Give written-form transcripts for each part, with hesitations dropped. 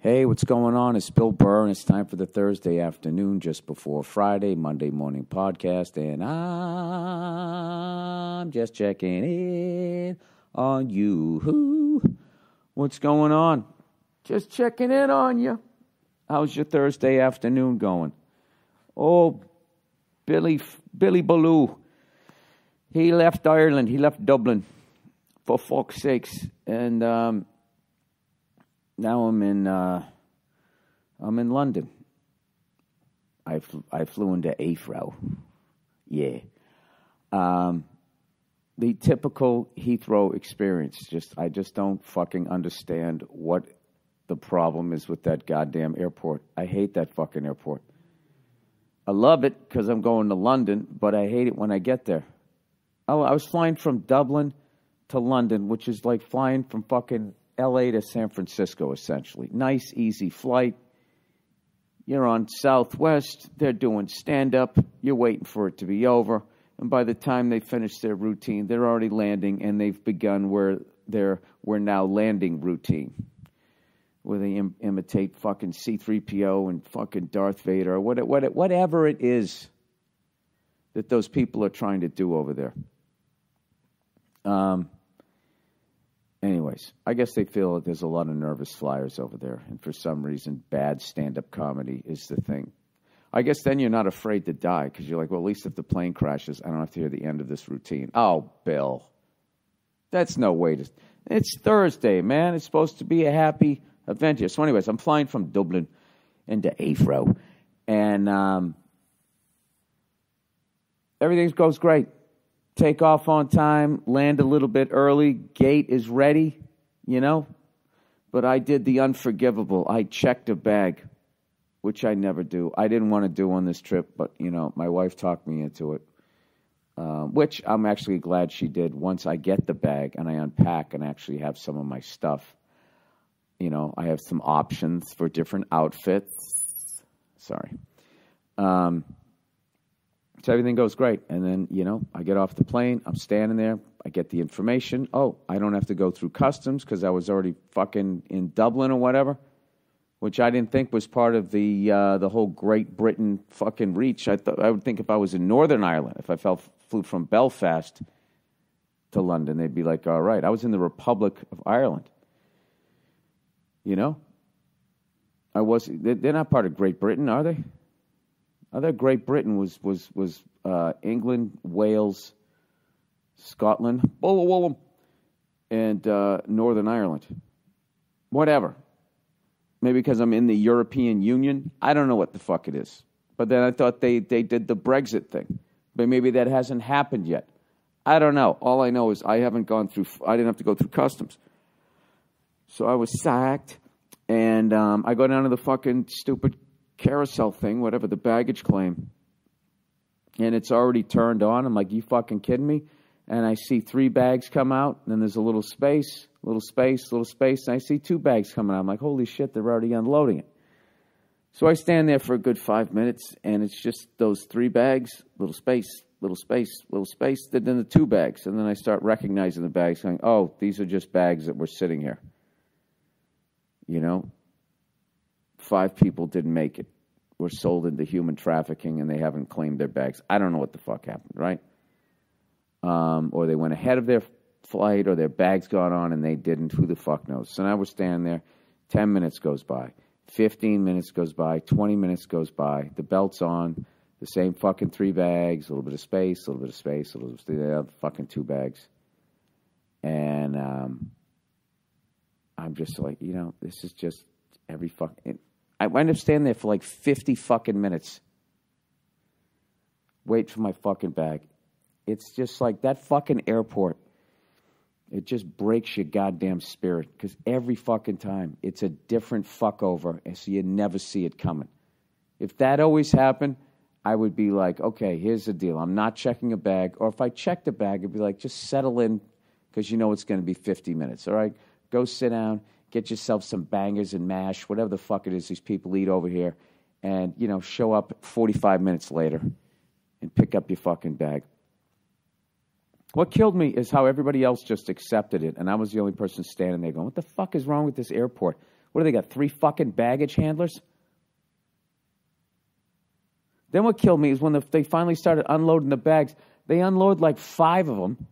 Hey, what's going on? It's Bill Burr, and it's time for the Thursday afternoon, just before Friday, Monday morning podcast, and I'm just checking in on you. What's going on? Just checking in on you. How's your Thursday afternoon going? Oh, Billy Ballou. He left Ireland. He left Dublin, for fuck's sakes, and now I'm in London. I flew into Heathrow. Yeah. The typical Heathrow experience. I just don't fucking understand what the problem is with that goddamn airport. I hate that fucking airport. I love it because I'm going to London, but I hate it when I get there. Oh, I was flying from Dublin to London, which is like flying from fucking L.A. to San Francisco, essentially. Nice, easy flight. You're on Southwest. They're doing stand-up. You're waiting for it to be over. And by the time they finish their routine, they're already landing, and they've begun we're now landing routine, where they imitate fucking C-3PO and fucking Darth Vader, or whatever it is that those people are trying to do over there. Anyways, I guess they feel that there's a lot of nervous flyers over there, and for some reason, bad stand-up comedy is the thing. I guess then you're not afraid to die, because you're like, well, at least if the plane crashes, I don't have to hear the end of this routine. Oh, Bill. That's no way to... It's Thursday, man. It's supposed to be a happy event here. So anyways, I'm flying from Dublin into Heathrow, and everything goes great. Take off on time, land a little bit early, gate is ready, But I did the unforgivable. I checked a bag, which I never do. I didn't want to do on this trip, but, my wife talked me into it, which I'm actually glad she did. Once I get the bag and I unpack and actually have some of my stuff, I have some options for different outfits. Sorry. So everything goes great. And then, I get off the plane. I'm standing there. I get the information. Oh, I don't have to go through customs because I was already fucking in Dublin or whatever, which I didn't think was part of the whole Great Britain fucking reach. I would think if I was in Northern Ireland, if I flew from Belfast to London, they'd be like, all right. I was in the Republic of Ireland. They're not part of Great Britain, are they? I thought Great Britain was England, Wales, Scotland, and Northern Ireland. Whatever. Maybe because I'm in the European Union. I don't know what the fuck it is. But then I thought they did the Brexit thing. But maybe that hasn't happened yet. I don't know. All I know is I didn't have to go through customs. So I was sacked, and I go down to the fucking stupid carousel thing, whatever, the baggage claim. And it's already turned on. I'm like, you fucking kidding me? And I see 3 bags come out, and then there's a little space, and I see 2 bags coming out. I'm like, holy shit, they're already unloading it. So I stand there for a good 5 minutes, and it's just those 3 bags, little space, then the 2 bags. And then I start recognizing the bags, going, oh, these are just bags that were sitting here. 5 people didn't make it, were sold into human trafficking, and they haven't claimed their bags. I don't know what the fuck happened, right? Or they went ahead of their flight, or their bags got on and they didn't. Who the fuck knows? So now we're standing there. 10 minutes goes by. 15 minutes goes by. 20 minutes goes by. The belt's on. The same fucking 3 bags. A little bit of space, a little bit of space, a little bit of the other fucking 2 bags. And I'm just like, this is just every fucking... I wind up standing there for like 50 fucking minutes. Wait for my fucking bag. It's just like that fucking airport. It just breaks your goddamn spirit. Because every fucking time, it's a different fuck over. And so you never see it coming. If that always happened, I would be like, okay, here's the deal. I'm not checking a bag. Or if I checked a bag, it'd be like, just settle in. Because it's going to be 50 minutes. All right? Go sit down. Get yourself some bangers and mash, whatever the fuck it is these people eat over here, and, show up 45 minutes later and pick up your fucking bag. What killed me is how everybody else just accepted it, and I was the only person standing there going, what the fuck is wrong with this airport? What do they got, 3 fucking baggage handlers? Then what killed me is when they finally started unloading the bags, they unload like 5 of them.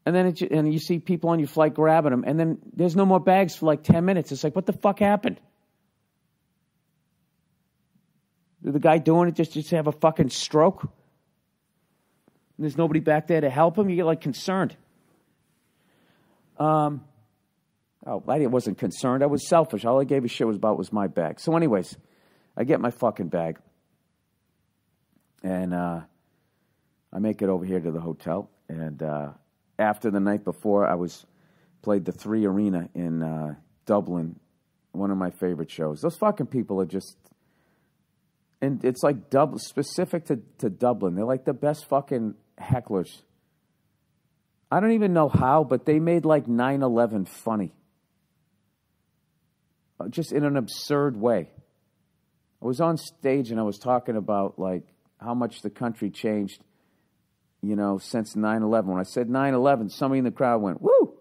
And then and you see people on your flight grabbing them, and then there's no more bags for like 10 minutes. It's like, what the fuck happened? Did the guy doing it just have a fucking stroke? And there's nobody back there to help him? You get like concerned. I wasn't concerned. I was selfish. All I gave a shit was my bag. So anyways, I get my fucking bag. And I make it over here to the hotel. And after the night before, I played the 3 Arena in Dublin, one of my favorite shows. Those fucking people are just... And it's like specific to Dublin. They're like the best fucking hecklers. I don't even know how, but they made like 9/11 funny. Just in an absurd way. I was on stage and I was talking about like how much the country changed, you know, since 9/11. When I said 9/11, somebody in the crowd went, woo!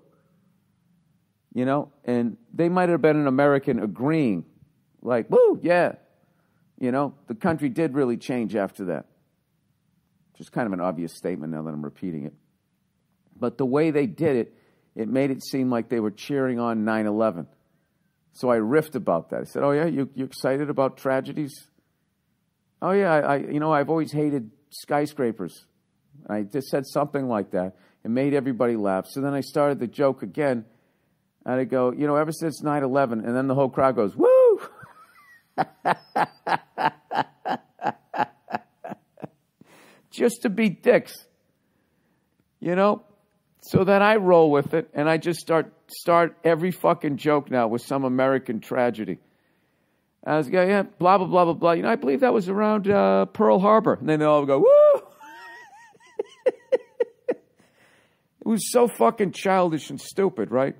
You know, and they might have been an American agreeing, like, woo, yeah. You know, the country did really change after that. Just kind of an obvious statement now that I'm repeating it. But the way they did it, it made it seem like they were cheering on 9/11. So I riffed about that. I said, oh, yeah, you excited about tragedies? Oh, yeah, I've always hated skyscrapers. I just said something like that. It made everybody laugh. So then I started the joke again. And I go, you know, ever since 9/11, and then the whole crowd goes, woo! Just to be dicks. You know? So then I roll with it, and I just start every fucking joke now with some American tragedy. I was going, yeah, blah, blah, blah, blah, blah. You know, I believe that was around Pearl Harbor. And then they all go, woo! It was so fucking childish and stupid, right?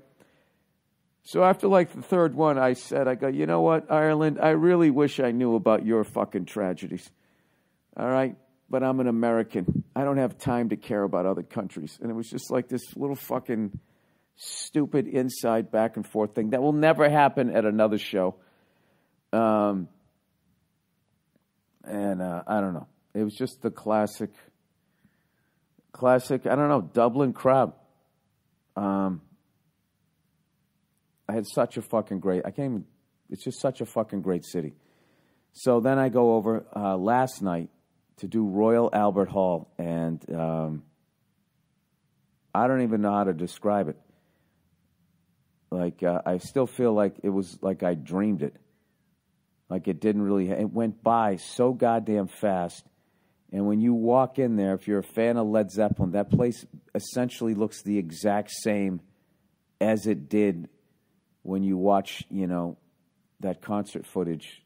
So after like the third one, I go, you know what, Ireland, I really wish I knew about your fucking tragedies. All right? But I'm an American. I don't have time to care about other countries. And it was just like this little fucking stupid inside back and forth thing that will never happen at another show. I don't know. It was just the classic, I don't know, Dublin crowd. I had such a fucking great, it's just such a fucking great city. So then I go over last night to do Royal Albert Hall, and I don't even know how to describe it. Like, I still feel like it was like I dreamed it. Like it didn't really, it went by so goddamn fast. And when you walk in there, if you're a fan of Led Zeppelin, that place essentially looks the exact same as it did when you watch, you know, that concert footage.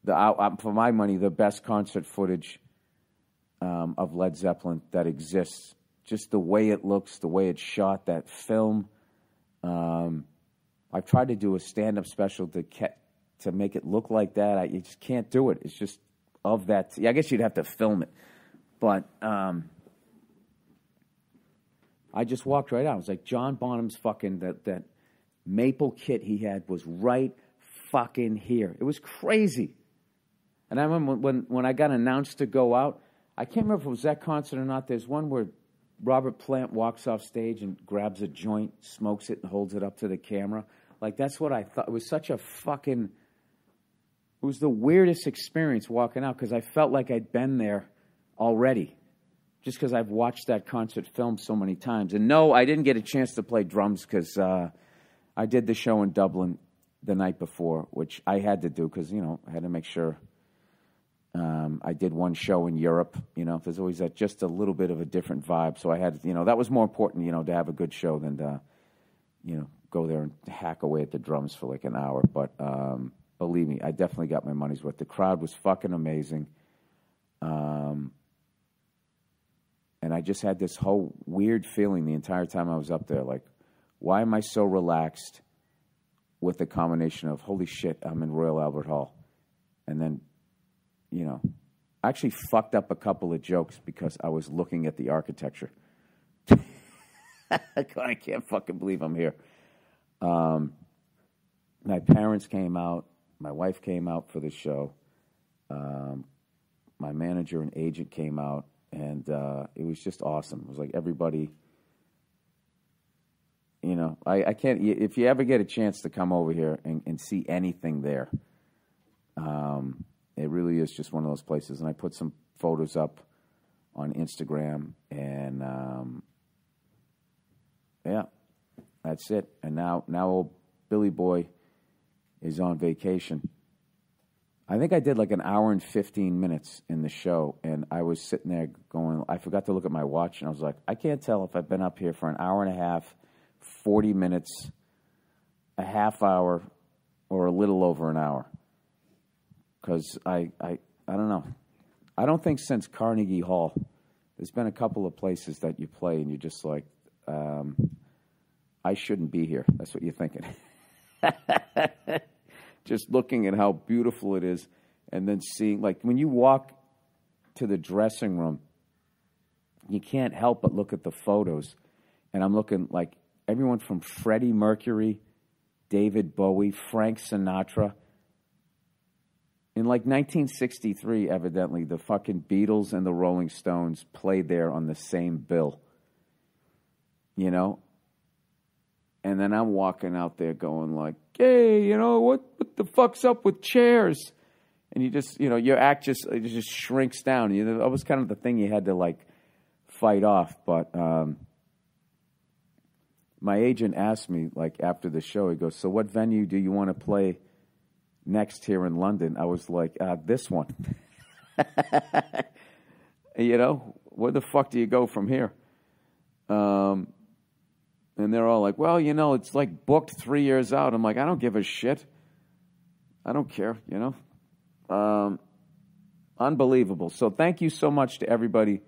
For my money, the best concert footage of Led Zeppelin that exists. Just the way it looks, the way it's shot, that film. I've tried to do a stand-up special to make it look like that. You just can't do it. It's just of that. I guess you'd have to film it. But I just walked right out. I was like, John Bonham's fucking, that maple kit he had was right fucking here. It was crazy. And I remember when I got announced to go out, I can't remember if it was that concert or not. There's one where Robert Plant walks off stage and grabs a joint, smokes it, and holds it up to the camera. Like, that's what I thought. It was such a fucking... It was the weirdest experience walking out because I felt like I'd been there already. Just because I've watched that concert film so many times. And no, I didn't get a chance to play drums because I did the show in Dublin the night before, which I had to do because, you know, I had to make sure... I did one show in Europe, you know, there's always that just a little bit of a different vibe. So I had, you know, that was more important, you know, to have a good show than to, you know, go there and hack away at the drums for like an hour. But believe me, I definitely got my money's worth. The crowd was fucking amazing. And I just had this whole weird feeling the entire time I was up there. Like, why am I so relaxed with the combination of, holy shit, I'm in Royal Albert Hall. And then, you know, I actually fucked up a couple of jokes because I was looking at the architecture. I can't fucking believe I'm here. My parents came out. My wife came out for the show. My manager and agent came out, and it was just awesome. It was like everybody, you know, I can't, if you ever get a chance to come over here and see anything there, it really is just one of those places. And I put some photos up on Instagram, and yeah, that's it. And now old Billy Boy is on vacation. I think I did like an hour and 15 minutes in the show, and I was sitting there going, I forgot to look at my watch, and I was like, I can't tell if I've been up here for an hour and a half, 40 minutes, a half hour, or a little over an hour. Because I don't know. I don't think since Carnegie Hall, there's been a couple of places that you play, and you're just like, I shouldn't be here. That's what you're thinking. Just looking at how beautiful it is, and then seeing, like, when you walk to the dressing room, you can't help but look at the photos. And I'm looking, like, everyone from Freddie Mercury, David Bowie, Frank Sinatra. In, like, 1963, evidently, the fucking Beatles and the Rolling Stones played there on the same bill. You know? And then I'm walking out there going like, hey, you know, what the fuck's up with chairs? And you just, you know, your act just shrinks down. You know, that was kind of the thing you had to, like, fight off. But my agent asked me, like, after the show, he goes, so what venue do you want to play next here in London? I was like, this one. You know, where the fuck do you go from here? And they're all like, well, you know, it's like booked 3 years out. I'm like, I don't give a shit. I don't care, you know. Unbelievable. So thank you so much to everybody,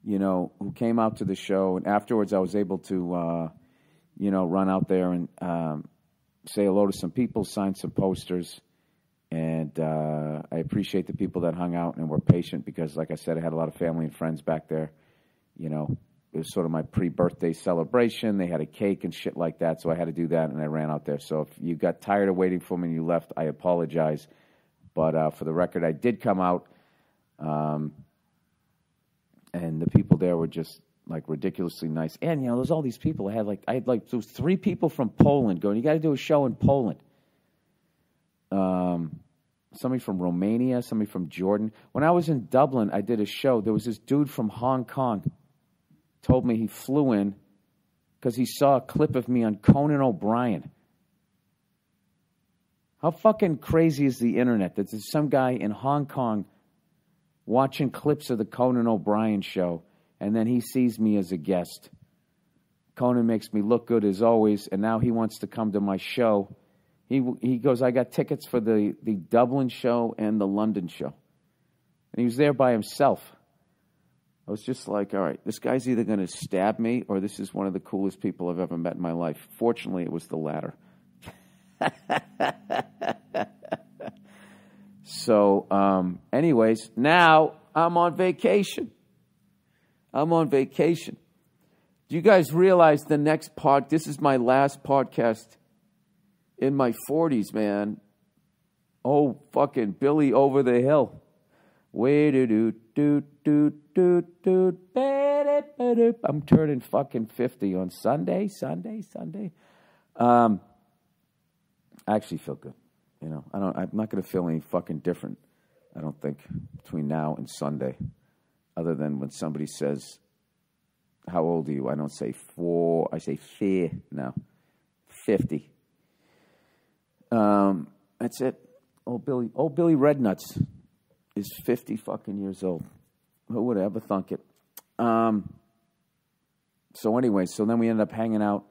you know, who came out to the show. And afterwards I was able to, you know, run out there and say hello to some people, sign some posters. And I appreciate the people that hung out and were patient because, like I said, I had a lot of family and friends back there, you know. It was sort of my pre-birthday celebration. They had a cake and shit like that, so I had to do that, and I ran out there. So if you got tired of waiting for me and you left, I apologize. But for the record, I did come out, and the people there were just, like, ridiculously nice. And, you know, there's all these people. I had there was 3 people from Poland going, you got to do a show in Poland. Somebody from Romania, somebody from Jordan. When I was in Dublin, I did a show. There was this dude from Hong Kong. Told me he flew in because he saw a clip of me on Conan O'Brien. How fucking crazy is the internet that there's some guy in Hong Kong watching clips of the Conan O'Brien show, and then he sees me as a guest. Conan makes me look good as always, and now he wants to come to my show. He goes, I got tickets for the Dublin show and the London show. And he was there by himself. I was just like, all right, this guy's either going to stab me or this is one of the coolest people I've ever met in my life. Fortunately, it was the latter. So, anyways, now I'm on vacation. Do you guys realize the next this is my last podcast in my 40s, man. Oh, fucking Billy over the hill. I'm turning fucking 50 on Sunday. I actually feel good. You know, I'm not going to feel any fucking different, I don't think, between now and Sunday. Other than when somebody says, how old are you? I don't say 4, I say 4 now. 50. That's it. Old Billy Rednuts is 50 fucking years old. Who would ever thunk it? So anyway, so then we ended up hanging out.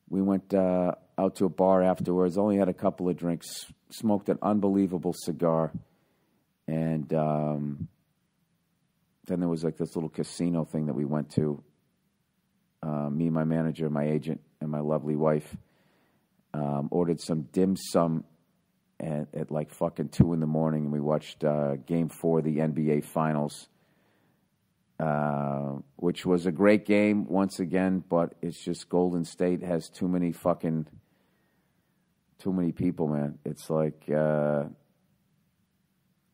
We went out to a bar afterwards. Only had a couple of drinks. Smoked an unbelievable cigar. And then there was like this little casino thing that we went to. Me, my manager, my agent, and my lovely wife ordered some dim sum at like fucking 2 in the morning, and we watched Game 4 of the NBA Finals, which was a great game once again, but it's just Golden State has too many fucking too many people, man. It's like, I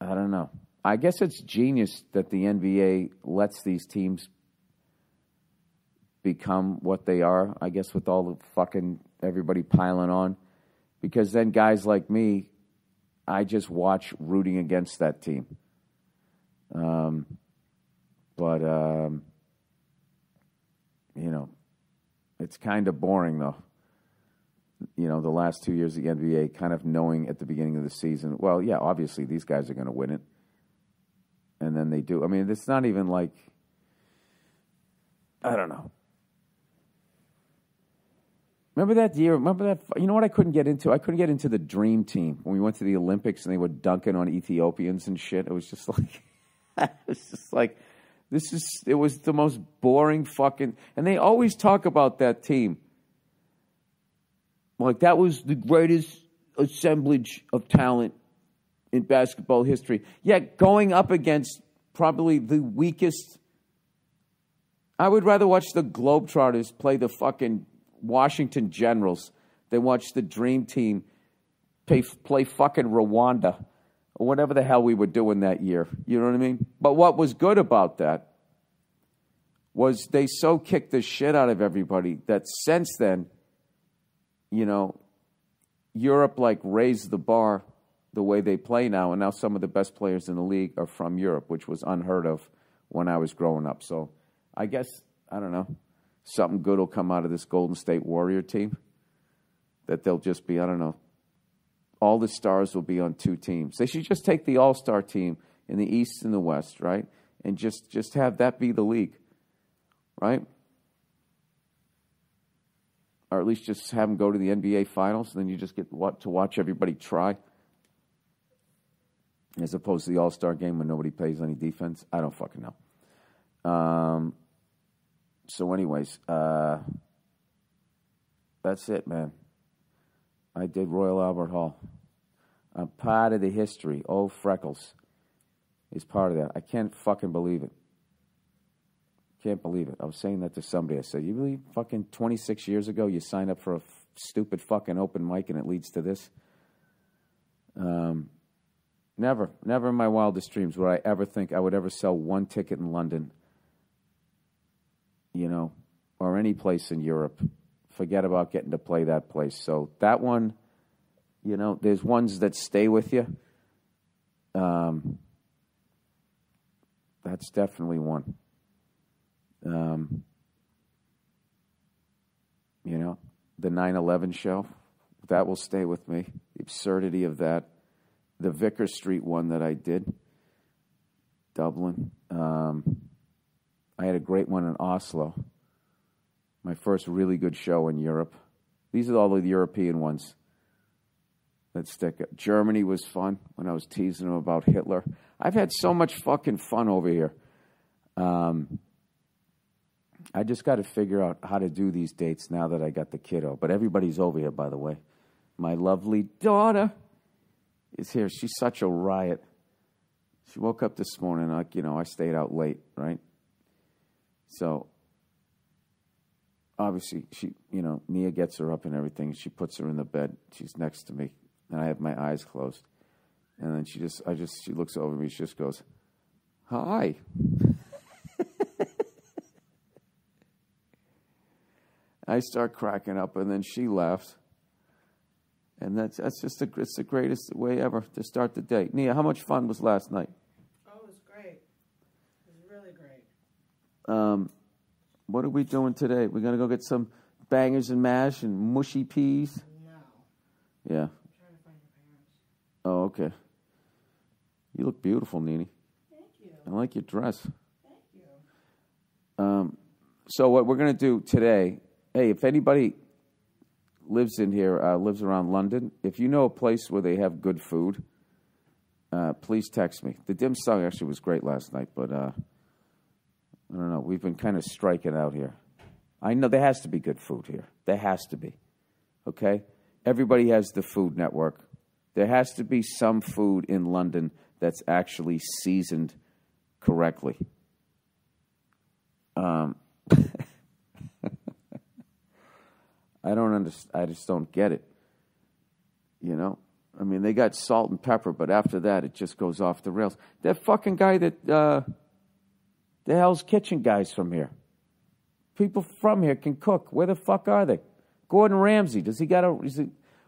don't know. I guess it's genius that the NBA lets these teams become what they are, I guess, with all the fucking everybody piling on. Because then guys like me, I just watch rooting against that team. But you know, it's kind of boring, though. You know, the last 2 years of the NBA, kind of knowing at the beginning of the season, well, yeah, obviously these guys are going to win it. And then they do. I mean, it's not even like, I don't know. Remember that year? Remember that? You know what I couldn't get into? I couldn't get into the Dream Team when we went to the Olympics and they were dunking on Ethiopians and shit. It was just like, it was the most boring fucking, and they always talk about that team. Like, that was the greatest assemblage of talent in basketball history. Yet going up against probably the weakest. I would rather watch the Globetrotters play the fucking Washington Generals than watch the Dream Team play fucking Rwanda or whatever the hell we were doing that year. You know what I mean? But what was good about that was they so kicked the shit out of everybody that since then, you know, Europe like raised the bar the way they play now, and now some of the best players in the league are from Europe, which was unheard of when I was growing up. So I guess, I don't know, something good will come out of this Golden State Warrior team, that they'll just be, I don't know, all the stars will be on two teams. They should just take the all-star team in the East and the West, right, and just have that be the league, right? Or at least just have them go to the NBA Finals, and then you just get to watch everybody try, as opposed to the All-Star game when nobody plays any defense. I don't fucking know. So anyways, that's it, man. I did Royal Albert Hall. I'm part of the history. Oh, Freckles is part of that. I can't fucking believe it. Can't believe it. I was saying that to somebody. I said, you believe fucking 26 years ago you signed up for a stupid fucking open mic and it leads to this? Never in my wildest dreams would I ever think I would ever sell one ticket in London, you know, or any place in Europe. Forget about getting to play that place. So that one, you know, there's ones that stay with you. That's definitely one. You know, the 9/11 show, that will stay with me. The absurdity of that. The Vicar Street one that I did, Dublin. I had a great one in Oslo. My first really good show in Europe. These are all the European ones that stick. Germany was fun when I was teasing them about Hitler. I've had so much fucking fun over here. I just got to figure out how to do these dates now that I got the kiddo. But everybody's over here, by the way. My lovely daughter is here. She's such a riot. She woke up this morning, like, you know, I stayed out late, right? So, obviously, she, you know, Nia gets her up and everything. She puts her in the bed. She's next to me, and I have my eyes closed. And then she looks over me. She just goes, "Hi." I start cracking up, and then she laughs. And it's the greatest way ever to start the day. Nia, how much fun was last night? Oh, it was great. It was really great. What are we doing today? We're going to go get some bangers and mash and mushy peas? No. Yeah. I'm trying to find your parents. Oh, okay. You look beautiful, Nene. Thank you. I like your dress. Thank you. So what we're going to do today, hey, if anybody lives in here, lives around London, if you know a place where they have good food, please text me. The dim sum actually was great last night, but I don't know. We've been kind of striking out here. I know there has to be good food here. There has to be. Okay? Everybody has the Food Network. There has to be some food in London that's actually seasoned correctly. I don't understand. I just don't get it. You know? I mean, they got salt and pepper, but after that, it just goes off the rails. That fucking guy that, the Hell's Kitchen guys from here. People from here can cook. Where the fuck are they? Gordon Ramsay, does he got a...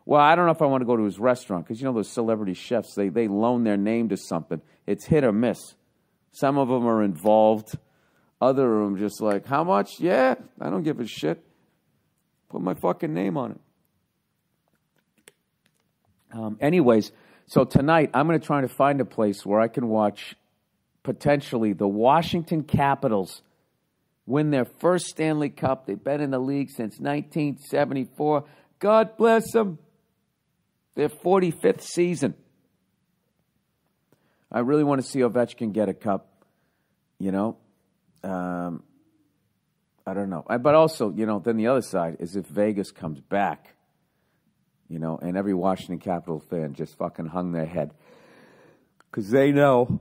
Well, I don't know if I want to go to his restaurant, because, you know, those celebrity chefs, they loan their name to something. It's hit or miss. Some of them are involved. Other of them just like, how much? Yeah, I don't give a shit. Put my fucking name on it. Anyways, so tonight I'm going to try to find a place where I can watch potentially the Washington Capitals win their first Stanley Cup. They've been in the league since 1974. God bless them. Their 45th season. I really want to see Ovechkin get a cup, you know. I don't know. But also, you know, then the other side is if Vegas comes back, you know, and every Washington Capitals fan just fucking hung their head. Because they know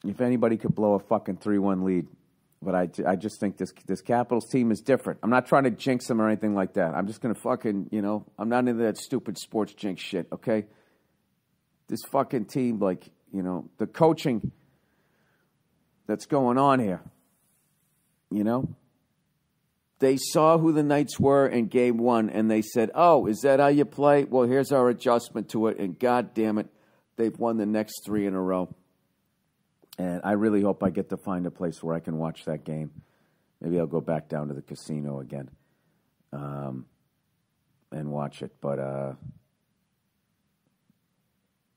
if anybody could blow a fucking 3-1 lead. But I just think this Capitals team is different. I'm not trying to jinx them or anything like that. I'm just going to fucking, you know, I'm not into that stupid sports jinx shit, okay? This fucking team, like, you know, the coaching that's going on here, you know? They saw who the Knights were in Game 1, and they said, oh, is that how you play? Well, here's our adjustment to it, and God damn it, they've won the next 3 in a row. And I really hope I get to find a place where I can watch that game. Maybe I'll go back down to the casino again and watch it. But,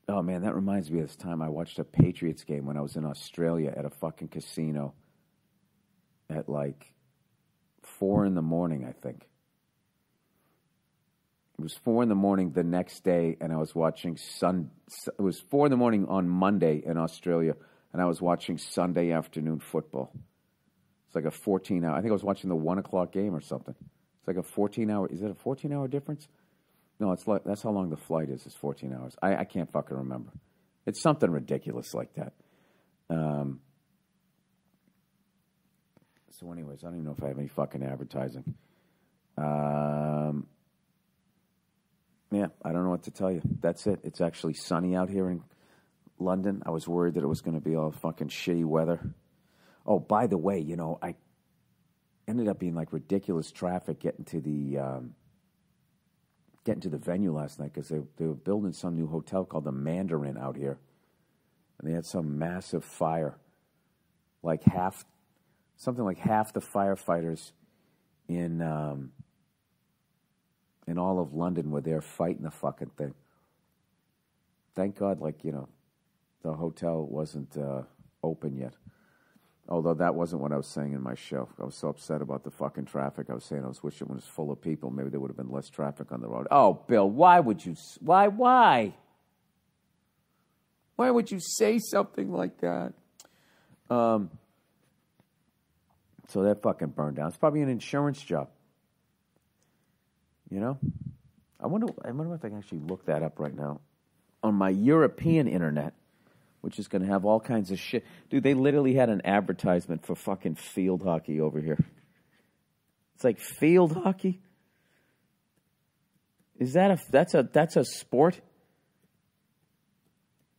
oh, man, that reminds me of this time I watched a Patriots game when I was in Australia at a fucking casino at like 4 in the morning, I think. It was 4 in the morning the next day, and I was watching it was 4 in the morning on Monday in Australia, and I was watching Sunday afternoon football. It's like a 14-hour. I think I was watching the 1 o'clock game or something. It's like a 14-hour. Is it a 14-hour difference? No, it's like that's how long the flight is. It's 14 hours. I can't fucking remember. It's something ridiculous like that. So, anyways, I don't even know if I have any fucking advertising. Yeah, I don't know what to tell you. That's it. It's actually sunny out here in London. I was worried that it was going to be all fucking shitty weather. Oh, by the way, you know, I ended up being like ridiculous traffic getting to the venue last night because they were building some new hotel called the Mandarin out here, and they had some massive fire. Something like half the firefighters in all of London were there fighting the fucking thing. Thank God, like, you know, the hotel wasn't open yet. Although that wasn't what I was saying in my show. I was so upset about the fucking traffic. I was saying I was wishing it was full of people. Maybe there would have been less traffic on the road. Oh, Bill, why would you? Why? Why would you say something like that? So that fucking burned down. It's probably an insurance job. You know? I wonder if I can actually look that up right now on my European internet, which is going to have all kinds of shit. Dude, they literally had an advertisement for fucking field hockey over here. It's like field hockey? Is that that's a sport?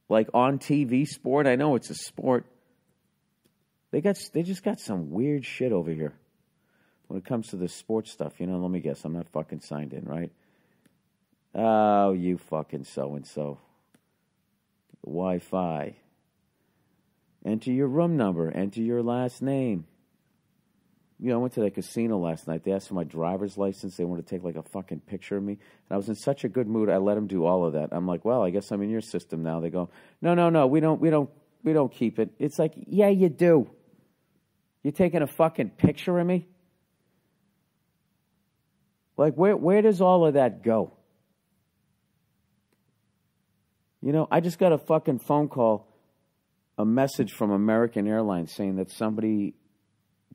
Like on TV sport? I know it's a sport. They just got some weird shit over here when it comes to the sports stuff. You know, let me guess. I'm not fucking signed in, right? Oh, you fucking so-and-so. Wi-Fi. Enter your room number. Enter your last name. You know, I went to that casino last night. They asked for my driver's license. They wanted to take like a fucking picture of me. And I was in such a good mood. I let them do all of that. I'm like, well, I guess I'm in your system now. They go, no, we don't keep it. It's like, yeah, you do. You're taking a fucking picture of me? Like, where does all of that go? You know, I just got a fucking phone call, a message from American Airlines saying that somebody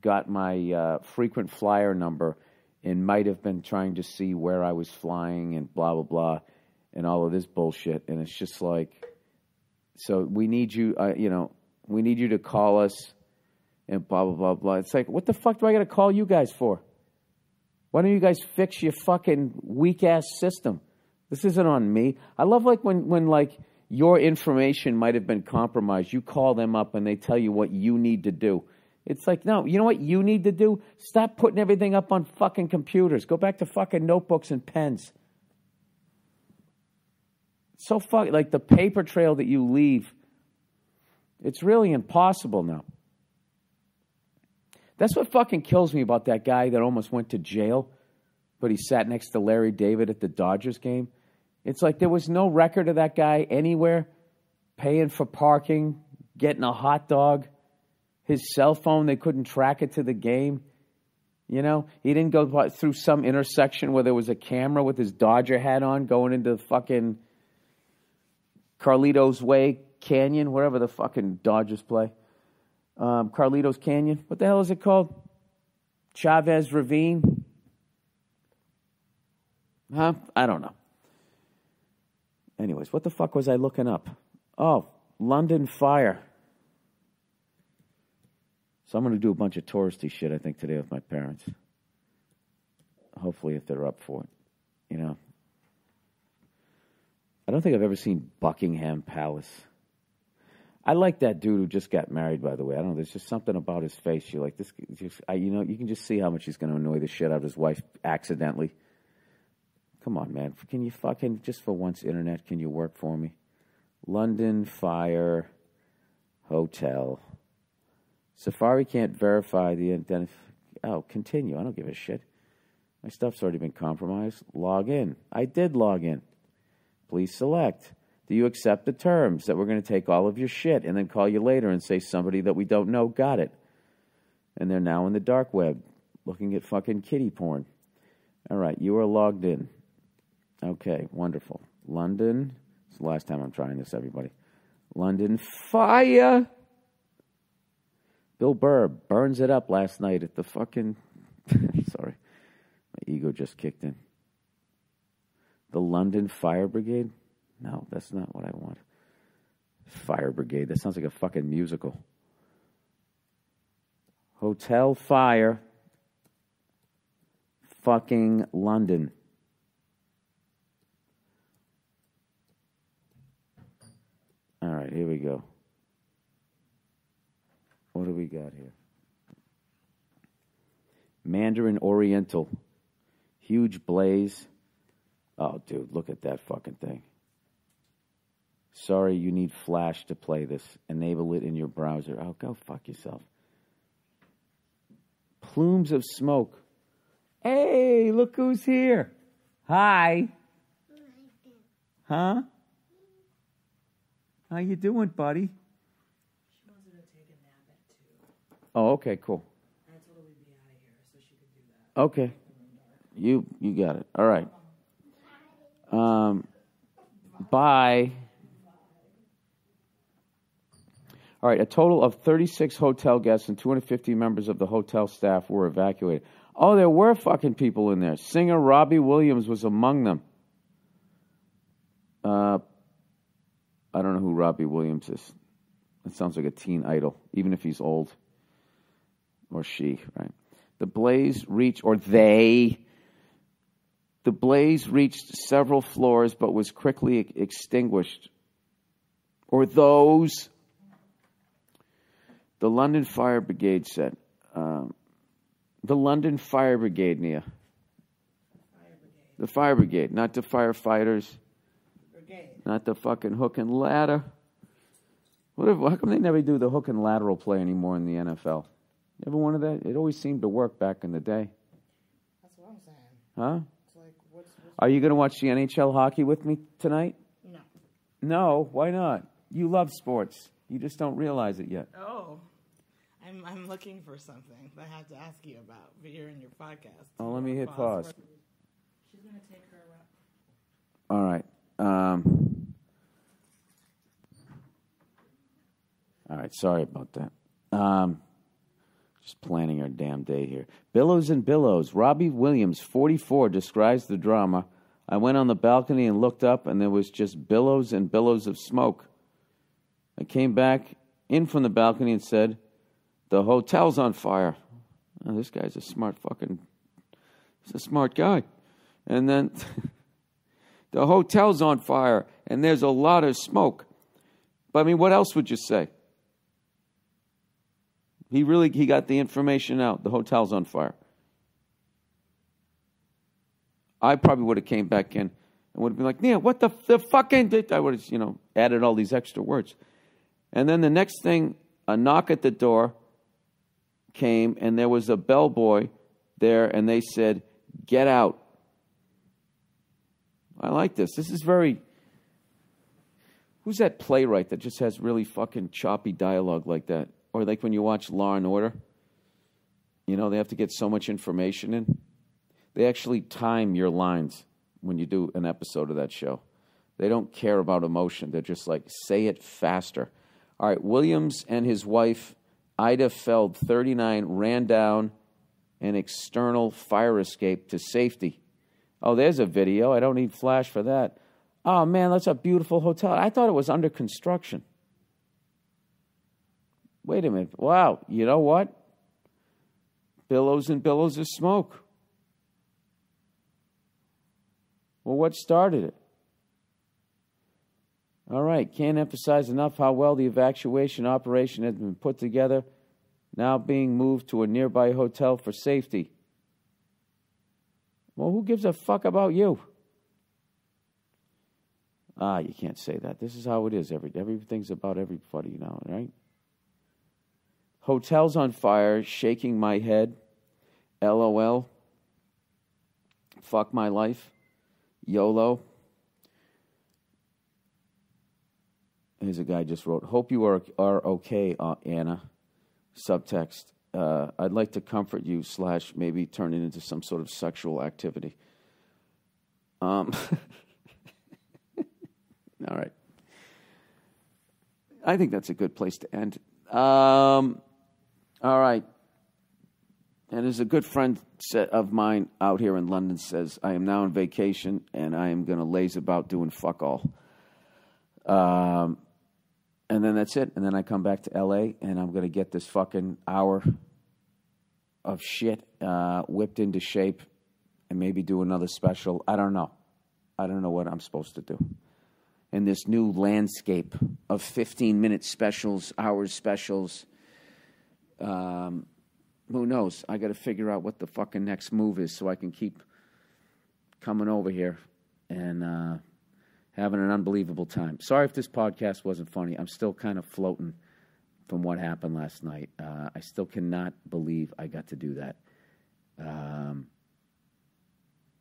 got my frequent flyer number and might have been trying to see where I was flying and blah, blah, blah, and all of this bullshit. And it's just like, so we need you, we need you to call us and blah, blah, blah, blah. It's like, what the fuck do I got to call you guys for? Why don't you guys fix your fucking weak-ass system? This isn't on me. I love like when like your information might have been compromised. You call them up and they tell you what you need to do. It's like, no, you know what you need to do? Stop putting everything up on fucking computers. Go back to fucking notebooks and pens. So like the paper trail that you leave, it's really impossible now. That's what fucking kills me about that guy that almost went to jail, but he sat next to Larry David at the Dodgers game. It's like there was no record of that guy anywhere, paying for parking, getting a hot dog. His cell phone, they couldn't track it to the game. You know, he didn't go through some intersection where there was a camera with his Dodger hat on going into fucking Carlitos Way Canyon, wherever the fucking Dodgers play. Carlitos Canyon. What the hell is it called? Chavez Ravine? Huh? I don't know. Anyways, what the fuck was I looking up? Oh, London fire. So I'm going to do a bunch of touristy shit, I think, today with my parents. Hopefully, if they're up for it. You know. I don't think I've ever seen Buckingham Palace. I like that dude who just got married, by the way. I don't know. There's just something about his face. You're like, this. You know, you can just see how much he's going to annoy the shit out of his wife accidentally. Come on, man. Can you fucking, just for once, internet, can you work for me? London Fire Hotel. Safari can't verify the identification. Oh, continue. I don't give a shit. My stuff's already been compromised. Log in. I did log in. Please select. Do you accept the terms that we're going to take all of your shit and then call you later and say somebody that we don't know got it? And they're now in the dark web looking at fucking kiddie porn. All right, you are logged in. Okay, wonderful. London. It's the last time I'm trying this, everybody. London fire. Bill Burr burns it up last night at the fucking... Sorry. My ego just kicked in. The London Fire Brigade? No, that's not what I want. Fire Brigade. That sounds like a fucking musical. Hotel Fire. Fucking London. All right, here we go. What do we got here? Mandarin Oriental. Huge blaze. Oh, dude, look at that fucking thing. Sorry, you need Flash to play this. Enable it in your browser. Oh, go fuck yourself. Plumes of smoke. Hey, look who's here. Hi. Huh? How you doing, buddy? She wanted to take a nap at 2. Oh, okay, cool. I told her we'd be out of here so she could do that. Okay. You got it. All right. Bye. All right, a total of 36 hotel guests and 250 members of the hotel staff were evacuated. Oh, there were fucking people in there. Singer Robbie Williams was among them. I don't know who Robbie Williams is. That sounds like a teen idol, even if he's old. Or she, right? The blaze reached several floors but was quickly extinguished. Or those... The London Fire Brigade said. The London Fire Brigade, Nia. The Fire Brigade, not the firefighters. Brigade. Not the fucking hook and ladder. How come they never do the hook and lateral play anymore in the NFL? You ever wanted that? It always seemed to work back in the day. That's what I'm saying. Huh? It's like, what's Are you going to watch the NHL hockey with me tonight? No. No, why not? You love sports. You just don't realize it yet. Oh. I'm looking for something that I have to ask you about, but you're in your podcast. Oh, let me hit pause. She's going to take her up. All right. All right, sorry about that. Just planning our damn day here. Billows and Billows. Robbie Williams, 44, describes the drama. I went on the balcony and looked up, and there was just billows and billows of smoke. I came back in from the balcony and said, the hotel's on fire. Oh, this guy's a smart guy. And then The hotel's on fire, and there's a lot of smoke. But, I mean, what else would you say? He got the information out. The hotel's on fire. I probably would have came back in and would have been like, yeah, what the fucking... I would have, added all these extra words. And then the next thing, a knock at the door came, and there was a bellboy there, and they said, get out. I like this. This is very... Who's that playwright that just has really fucking choppy dialogue like that? Or like when you watch Law and Order, they have to get so much information in. They actually time your lines when you do an episode of that show. They don't care about emotion. They're just like, say it faster. All right, Williams and his wife, Ida Feld, 39, ran down an external fire escape to safety. Oh, there's a video. I don't need flash for that. Oh, man, that's a beautiful hotel. I thought it was under construction. Wait a minute. Wow, you know what? Billows and billows of smoke. Well, what started it? All right, can't emphasize enough how well the evacuation operation has been put together, now being moved to a nearby hotel for safety. Well, who gives a fuck about you? You can't say that. This is how it is. Everything's about everybody now, right? Hotel's on fire, shaking my head. LOL. Fuck my life. YOLO. Here's a guy just wrote, hope you are okay, Anna. Subtext. I'd like to comfort you / maybe turn it into some sort of sexual activity. All right. I think that's a good place to end. All right. And there's a good friend of mine out here in London says, I am now on vacation and I am going to laze about doing fuck all. And then that's it. And then I come back to L.A. and I'm going to get this fucking hour of shit whipped into shape and maybe do another special. I don't know. I don't know what I'm supposed to do. In this new landscape of 15-minute specials, hours specials, who knows? I got to figure out what the fucking next move is so I can keep coming over here and having an unbelievable time. Sorry if this podcast wasn't funny. I'm still kind of floating from what happened last night. I still cannot believe I got to do that.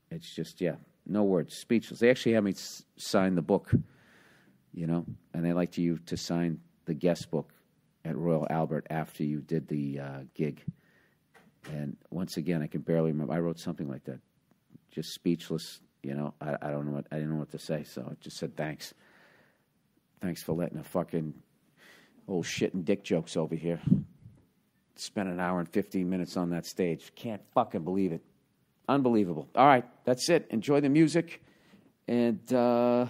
It's just, no words, speechless. They actually had me sign the book, and they like you to sign the guest book at Royal Albert after you did the gig. And once again, I can barely remember. I wrote something like that, just speechless. I don't know I didn't know what to say, so I just said thanks. Thanks for letting a fucking old shit and dick jokes over here. Spent an hour and 15 minutes on that stage. Can't fucking believe it. Unbelievable. All right, that's it. Enjoy the music, and I'll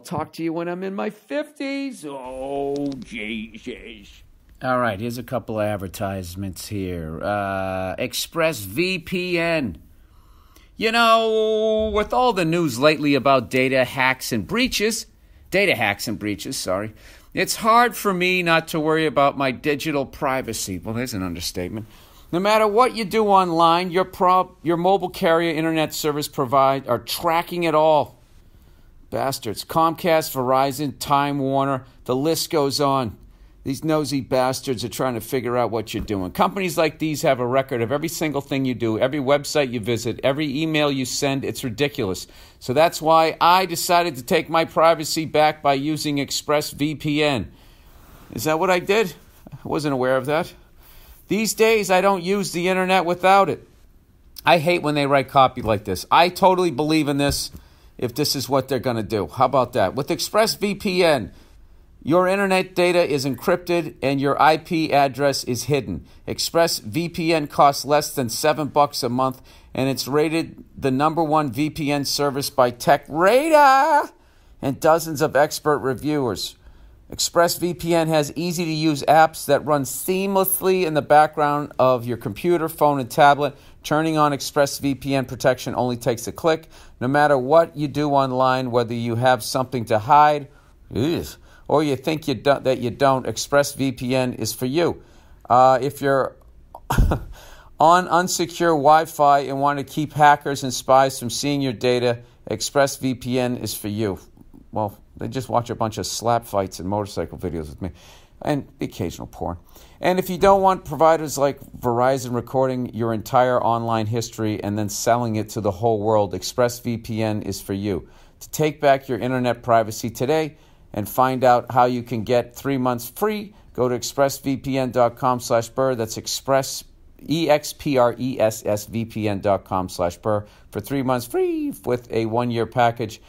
talk to you when I'm in my 50s. Oh, Jesus. All right, here's a couple of advertisements here. ExpressVPN. With all the news lately about data hacks and breaches, it's hard for me not to worry about my digital privacy. Well, there's an understatement. No matter what you do online, your mobile carrier internet service provider are tracking it all. Bastards. Comcast, Verizon, Time Warner, the list goes on. These nosy bastards are trying to figure out what you're doing. Companies like these have a record of every single thing you do, every website you visit, every email you send. It's ridiculous. So that's why I decided to take my privacy back by using ExpressVPN. Is that what I did? I wasn't aware of that. These days, I don't use the internet without it. I hate when they write copy like this. I totally believe in this if this is what they're going to do. How about that? With ExpressVPN, your internet data is encrypted and your IP address is hidden. ExpressVPN costs less than $7 a month, and it's rated the #1 VPN service by TechRadar and dozens of expert reviewers. ExpressVPN has easy-to-use apps that run seamlessly in the background of your computer, phone, and tablet. Turning on ExpressVPN protection only takes a click. No matter what you do online, whether you have something to hide, or you think that you don't, ExpressVPN is for you. If you're on unsecure Wi-Fi and want to keep hackers and spies from seeing your data, ExpressVPN is for you. Well, they just watch a bunch of slap fights and motorcycle videos with me, and occasional porn. And if you don't want providers like Verizon recording your entire online history and then selling it to the whole world, ExpressVPN is for you. To take back your internet privacy today and find out how you can get 3 months free, go to expressvpn.com/Burr. That's expressvpn.com/Burr for 3 months free with a 1-year package.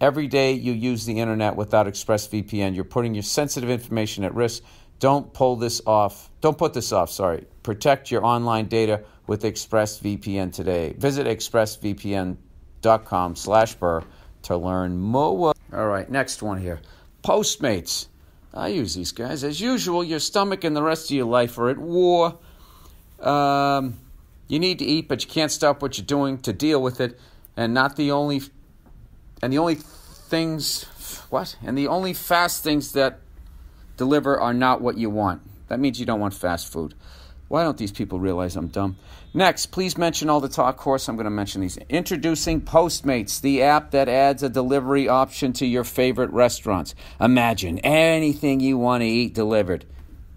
Every day you use the internet without ExpressVPN, you're putting your sensitive information at risk. Don't put this off. Protect your online data with ExpressVPN today. Visit expressvpn.com/Burr to learn more. All right, next one here. Postmates. I use these guys. As usual, your stomach and the rest of your life are at war. You need to eat, but you can't stop what you're doing to deal with it. And the only fast things that deliver are not what you want. That means you don't want fast food. Why don't these people realize I'm dumb? Next, please mention all the talk. Of course, I'm going to mention these. Introducing Postmates, the app that adds a delivery option to your favorite restaurants. Imagine anything you want to eat delivered.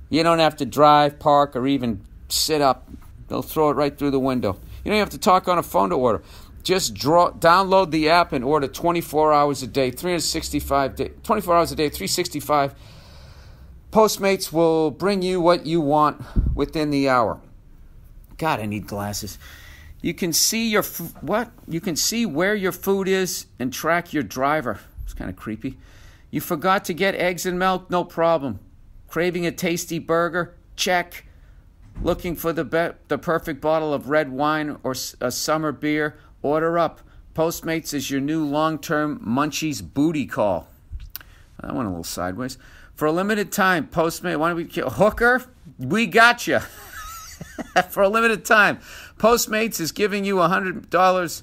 You don't have to drive, park, or even sit up. They'll throw it right through the window. You don't have to talk on a phone to order. Just download the app and order 24 hours a day, 24 hours a day, 365. Postmates will bring you what you want within the hour. God, I need glasses. You can see You can see where your food is and track your driver. It's kind of creepy. You forgot to get eggs and milk? No problem. Craving a tasty burger? Check. Looking for the perfect bottle of red wine or a summer beer? Order up. Postmates is your new long-term munchies booty call. That went a little sideways. For a limited time, Postmates, why don't we kill hooker? We got you. For a limited time, Postmates is giving you $100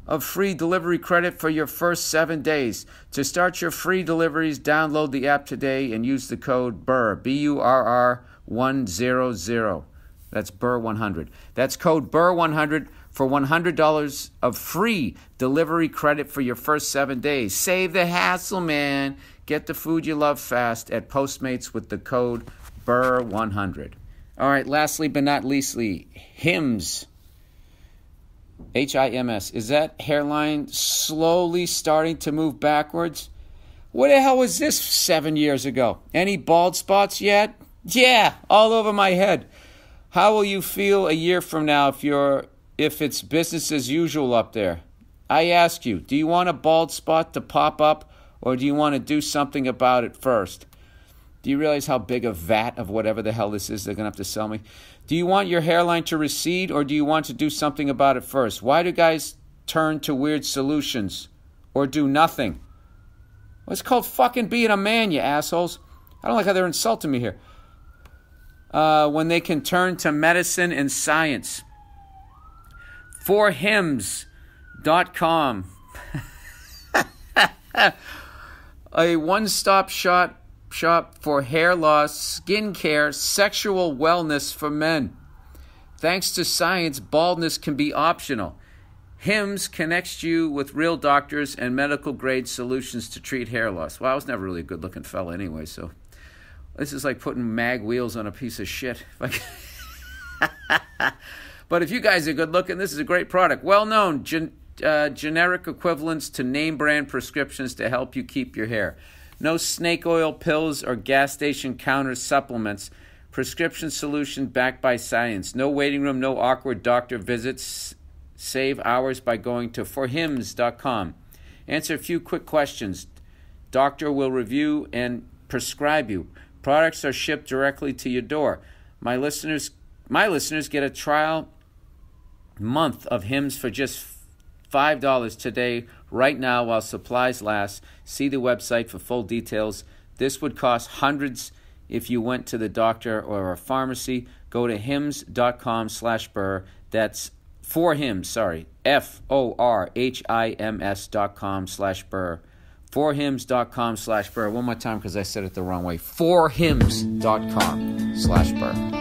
of free delivery credit for your first 7 days. To start your free deliveries, download the app today and use the code BURR, BURR 100. That's Burr 100. That's code Burr 100 for $100 of free delivery credit for your first 7 days. Save the hassle, man. Get the food you love fast at Postmates with the code Burr 100. All right, lastly but not leastly, Hims. Hims. Is that hairline slowly starting to move backwards? What the hell was this 7 years ago? Any bald spots yet? Yeah, all over my head. How will you feel a year from now if it's business as usual up there? I ask you, do you want a bald spot to pop up, or do you want to do something about it first? Do you realize how big a vat of whatever the hell this is they're going to have to sell me? Do you want your hairline to recede, or do you want to do something about it first? Why do guys turn to weird solutions or do nothing? Well, it's called fucking being a man, you assholes. I don't like how they're insulting me here. When they can turn to medicine and science. Forhims.com. A one-stop shop for hair loss, skin care, sexual wellness for men. Thanks to science, baldness can be optional. Hims connects you with real doctors and medical-grade solutions to treat hair loss. Well, I was never really a good-looking fella anyway, so this is like putting mag wheels on a piece of shit. But if you guys are good-looking, this is a great product. Well-known generic equivalents to name-brand prescriptions to help you keep your hair. No snake oil pills or gas station counter supplements. Prescription solution backed by science. No waiting room, no awkward doctor visits. Save hours by going to forhims.com. Answer a few quick questions. Doctor will review and prescribe you. Products are shipped directly to your door. My listeners get a trial month of Hims for just $5 today, right now, while supplies last. See the website for full details. This would cost hundreds if you went to the doctor or a pharmacy. Go to hims.com/Burr. That's forhims.com/Burr. forhims.com/Burr. One more time because I said it the wrong way. forhims.com/Burr.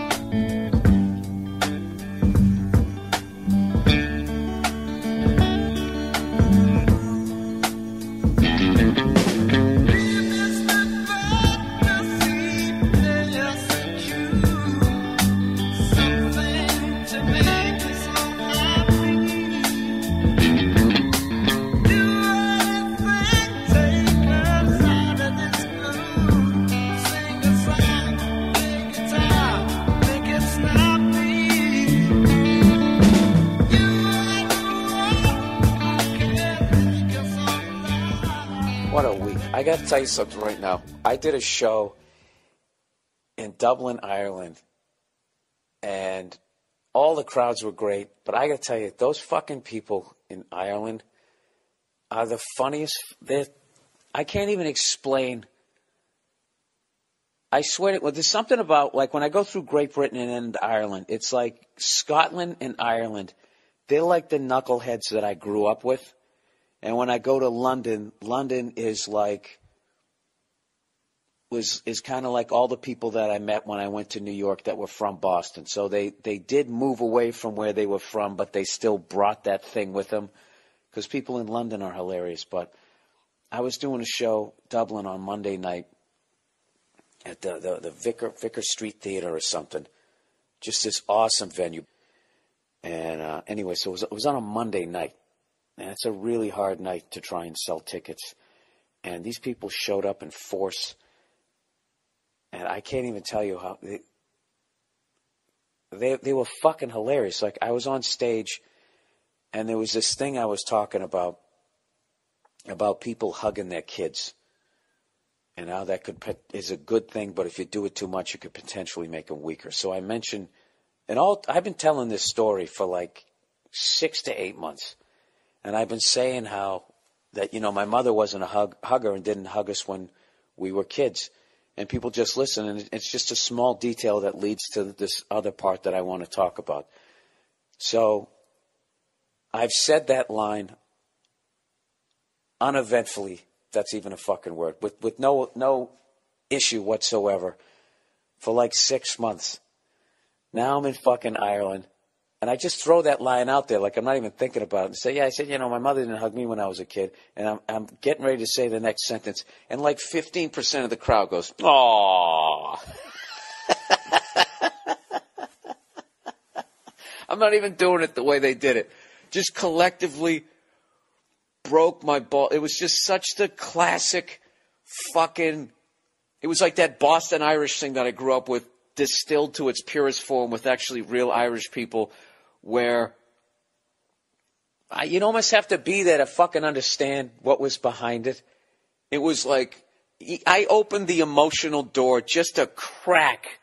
What a week. I got to tell you something right now. I did a show in Dublin, Ireland, and all the crowds were great, but I got to tell you, those fucking people in Ireland are the funniest. I can't even explain. I swear to, well, there's something about, like, when I go through Great Britain and Ireland, it's like Scotland and Ireland, they're like the knuckleheads that I grew up with. And when I go to London, London is like, is kind of like all the people that I met when I went to New York that were from Boston. So they did move away from where they were from, but they still brought that thing with them. Because people in London are hilarious. But I was doing a show, Dublin, on Monday night at the Vicar Street Theatre or something. Just this awesome venue. And anyway, so it was on a Monday night. And it's a really hard night to try and sell tickets. And these people showed up in force. And I can't even tell you how they were fucking hilarious. Like, I was on stage, and there was this thing I was talking about people hugging their kids. And how that is a good thing, but if you do it too much, it could potentially make them weaker. So I mentioned, I've been telling this story for like 6 to 8 months. And I've been saying how that, my mother wasn't a hugger and didn't hug us when we were kids. And people just listen, and it's just a small detail that leads to this other part that I want to talk about. So I've said that line uneventfully, that's even a fucking word, with no issue whatsoever for like 6 months. Now I'm in fucking Ireland. And I just throw that line out there like I'm not even thinking about it and say, yeah, I said, my mother didn't hug me when I was a kid. And I'm getting ready to say the next sentence. And like 15% of the crowd goes, aww. I'm not even doing it the way they did it. Just collectively broke my ball. It was just such the classic fucking, it was like that Boston Irish thing that I grew up with, distilled to its purest form with actually real Irish people, where you'd almost have to be there to fucking understand what was behind it. It was like, I opened the emotional door just a crack,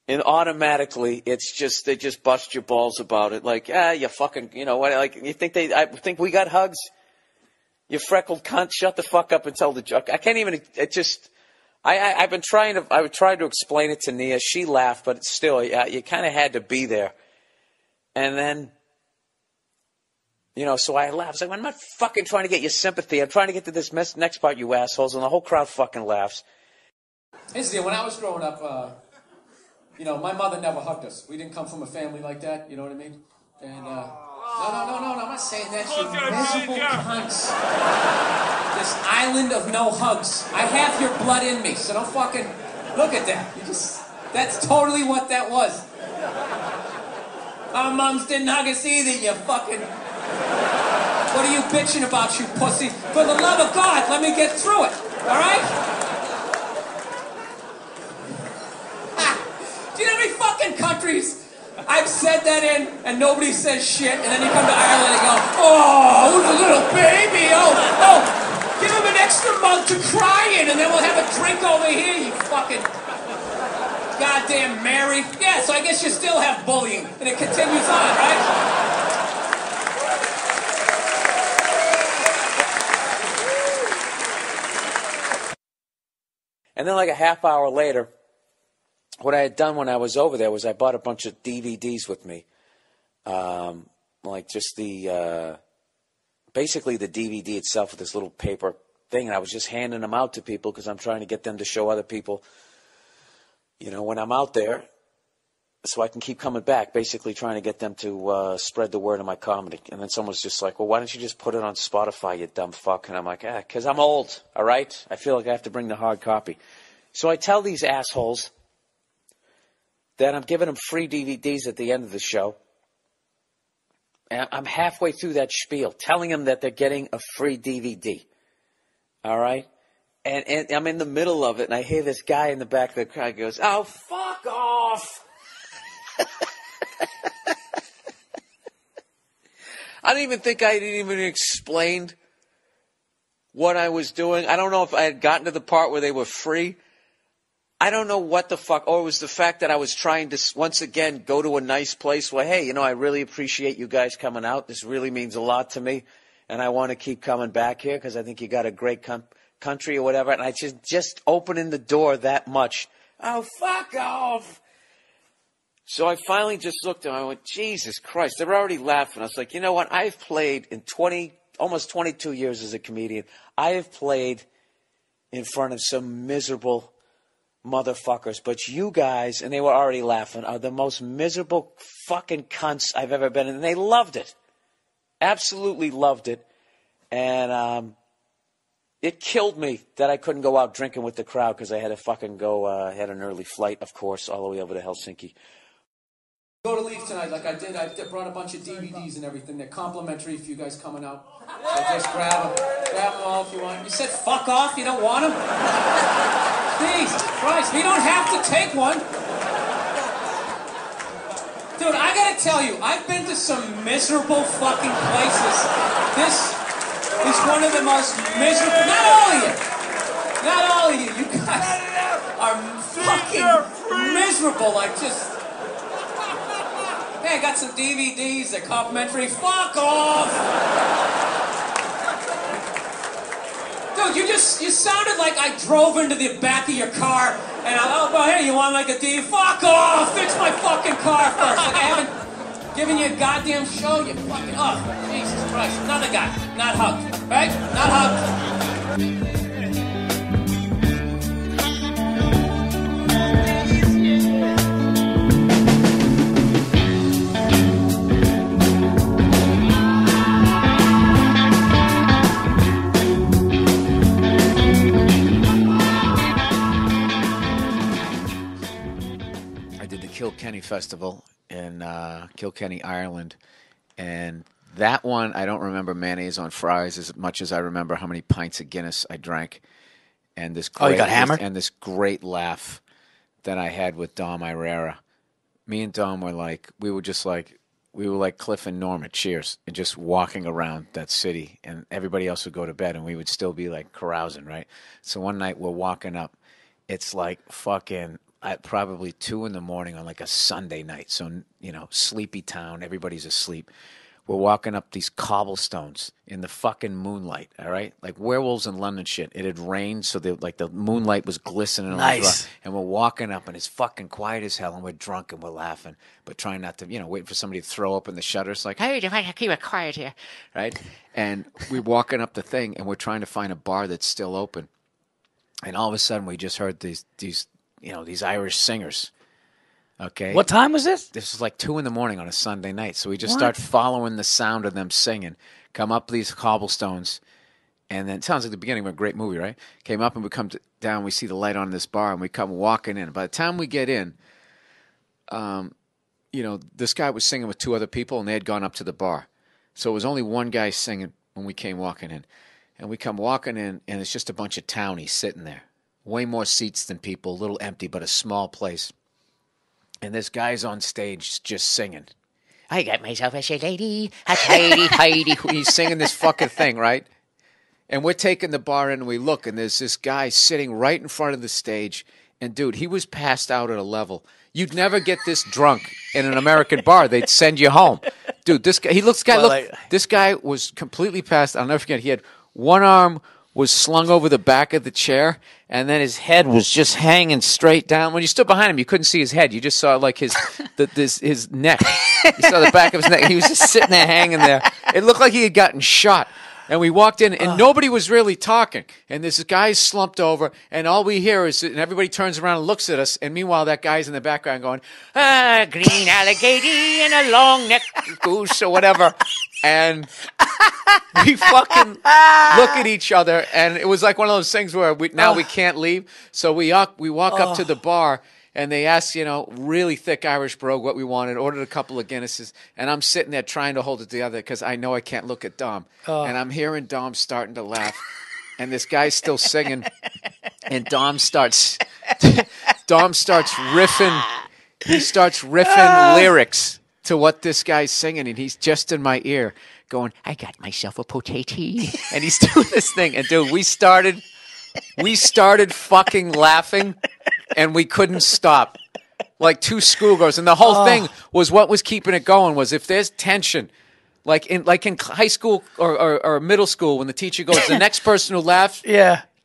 and automatically it's just, they just bust your balls about it. Like, you fucking, what, like, you think I think we got hugs? You freckled cunt, shut the fuck up and tell the joke. I can't even, it just, I tried to explain it to Nia. She laughed, but still, you kind of had to be there. And then, so I laughed. I was like, I'm not fucking trying to get your sympathy. I'm trying to get to this next part, you assholes. And the whole crowd fucking laughs. Here's the deal. When I was growing up, my mother never hugged us. We didn't come from a family like that. You know what I mean? And, no, I'm not saying that. You miserable cunts. This island of no hugs. I have your blood in me, so don't fucking look at that. That's totally what that was. Our moms didn't hug us either, you fucking... What are you bitching about, you pussy? For the love of God, let me get through it, all right? Do you know how many fucking countries I've said that in, and nobody says shit, and then you come to Ireland and go, oh, who's a little baby? Oh, give him an extra mug to cry in, and then we'll have a drink over here, you fucking goddamn Mary. Yeah, so I guess you still have bullying, and it continues on, right? And then like a half hour later, what I had done when I was over there was I bought a bunch of DVDs with me like just the basically the DVD itself with this little paper thing, and I was just handing them out to people because I'm trying to get them to show other people, when I'm out there, so I can keep coming back, basically trying to get them to spread the word of my comedy. And then someone's just like, well, why don't you just put it on Spotify, you dumb fuck? And I'm like, because I'm old, all right? I feel like I have to bring the hard copy. So I tell these assholes that I'm giving them free DVDs at the end of the show. And I'm halfway through that spiel, telling them that they're getting a free DVD, all right? And I'm in the middle of it, and I hear this guy in the back of the crowd goes, oh, fuck off. I don't even think I even explained what I was doing. I don't know if I had gotten to the part where they were free. I don't know what the fuck. Or it was the fact that I was trying to, once again, go to a nice place where, hey, I really appreciate you guys coming out. This really means a lot to me. And I want to keep coming back here because I think you got a great country or whatever. And I just opening the door that much. Oh, fuck off. So I finally just looked at them. I went, Jesus Christ, they're already laughing. I was like, you know what? I've played in almost 22 years as a comedian. I have played in front of some miserable motherfuckers. But you guys, and they were already laughing, are the most miserable fucking cunts I've ever been in. And they loved it. Absolutely loved it. And it killed me that I couldn't go out drinking with the crowd because I had to fucking go, I had an early flight, of course, all the way over to Helsinki. Go to leave tonight like I did. I brought a bunch of DVDs and everything. They're complimentary for you guys coming out. So just grab them. Grab them all if you want. You said fuck off? You don't want them? Jesus Christ. You don't have to take one. Dude, I gotta tell you, I've been to some miserable fucking places. This is one of the most miserable... Not all of you. Not all of you. You guys are fucking miserable. Like just... Hey, I got some DVDs, they're complimentary. Fuck off! Dude, you sounded like I drove into the back of your car and hey, you want like a DVD? Fuck off! Fix my fucking car first. Like I haven't given you a goddamn show, you fucking... Oh, Jesus Christ. Another guy. Not hugged. Right? Not hugged. Kilkenny Festival in Kilkenny, Ireland, and that one I don't remember mayonnaise on fries as much as I remember how many pints of Guinness I drank, and this great, you got hammered? And this great laugh that I had with Dom Irera. Me and Dom were like Cliff and Norm at Cheers, and just walking around that city, and everybody else would go to bed, and we would still be like carousing, right? So one night we're walking up, it's like fucking at probably 2 a.m. on like a Sunday night. So, sleepy town, everybody's asleep. We're walking up these cobblestones in the fucking moonlight, all right? Like werewolves in London shit. It had rained, so the moonlight was glistening. Nice. And we're walking up, and it's fucking quiet as hell, and we're drunk, and we're laughing, but trying not to, waiting for somebody to throw open the shutters, like, hey, keep it quiet here, right? And we're walking up the thing, and we're trying to find a bar that's still open. And all of a sudden, we just heard these Irish singers. Okay. What time was this? This was like 2 a.m. on a Sunday night. So we just start following the sound of them singing, come up these cobblestones, and then it sounds like the beginning of a great movie, right? Came up and we come down, we see the light on this bar, and we come walking in. By the time we get in, this guy was singing with 2 other people, and they had gone up to the bar. So it was only one guy singing when we came walking in. And we come walking in, and it's just a bunch of townies sitting there. Way more seats than people, a little empty, but a small place. And this guy's on stage just singing. I got myself a lady, a tidy, tidy. He's singing this fucking thing, right? And we're taking the bar in, and we look, and there's this guy sitting right in front of the stage. And, dude, he was passed out at a level. You'd never get this drunk in an American bar. They'd send you home. Dude, this guy, this guy was completely passed. I'll never forget. He had one arm was slung over the back of the chair, and then his head was just hanging straight down. When you stood behind him, you couldn't see his head. You just saw like his neck. You saw the back of his neck. He was just sitting there hanging there. It looked like he had gotten shot. And we walked in, and nobody was really talking. And this guy's slumped over, and all we hear is, and everybody turns around and looks at us. And meanwhile, that guy's in the background going, green alligator and a long neck goose or whatever. And we fucking look at each other, and it was like one of those things where we can't leave. So we walk up to the bar, and they asked, really thick Irish brogue what we wanted, ordered a couple of Guinnesses, and I'm sitting there trying to hold it together because I know I can't look at Dom. And I'm hearing Dom starting to laugh, and this guy's still singing, and Dom starts riffing. He starts riffing lyrics to what this guy's singing, and he's just in my ear going, I got myself a potato. And he's doing this thing. And, dude, we started fucking laughing, and we couldn't stop. Like two schoolgirls. And the whole thing was what was keeping it going was if there's tension, like in high school or middle school when the teacher goes, the next person who laughs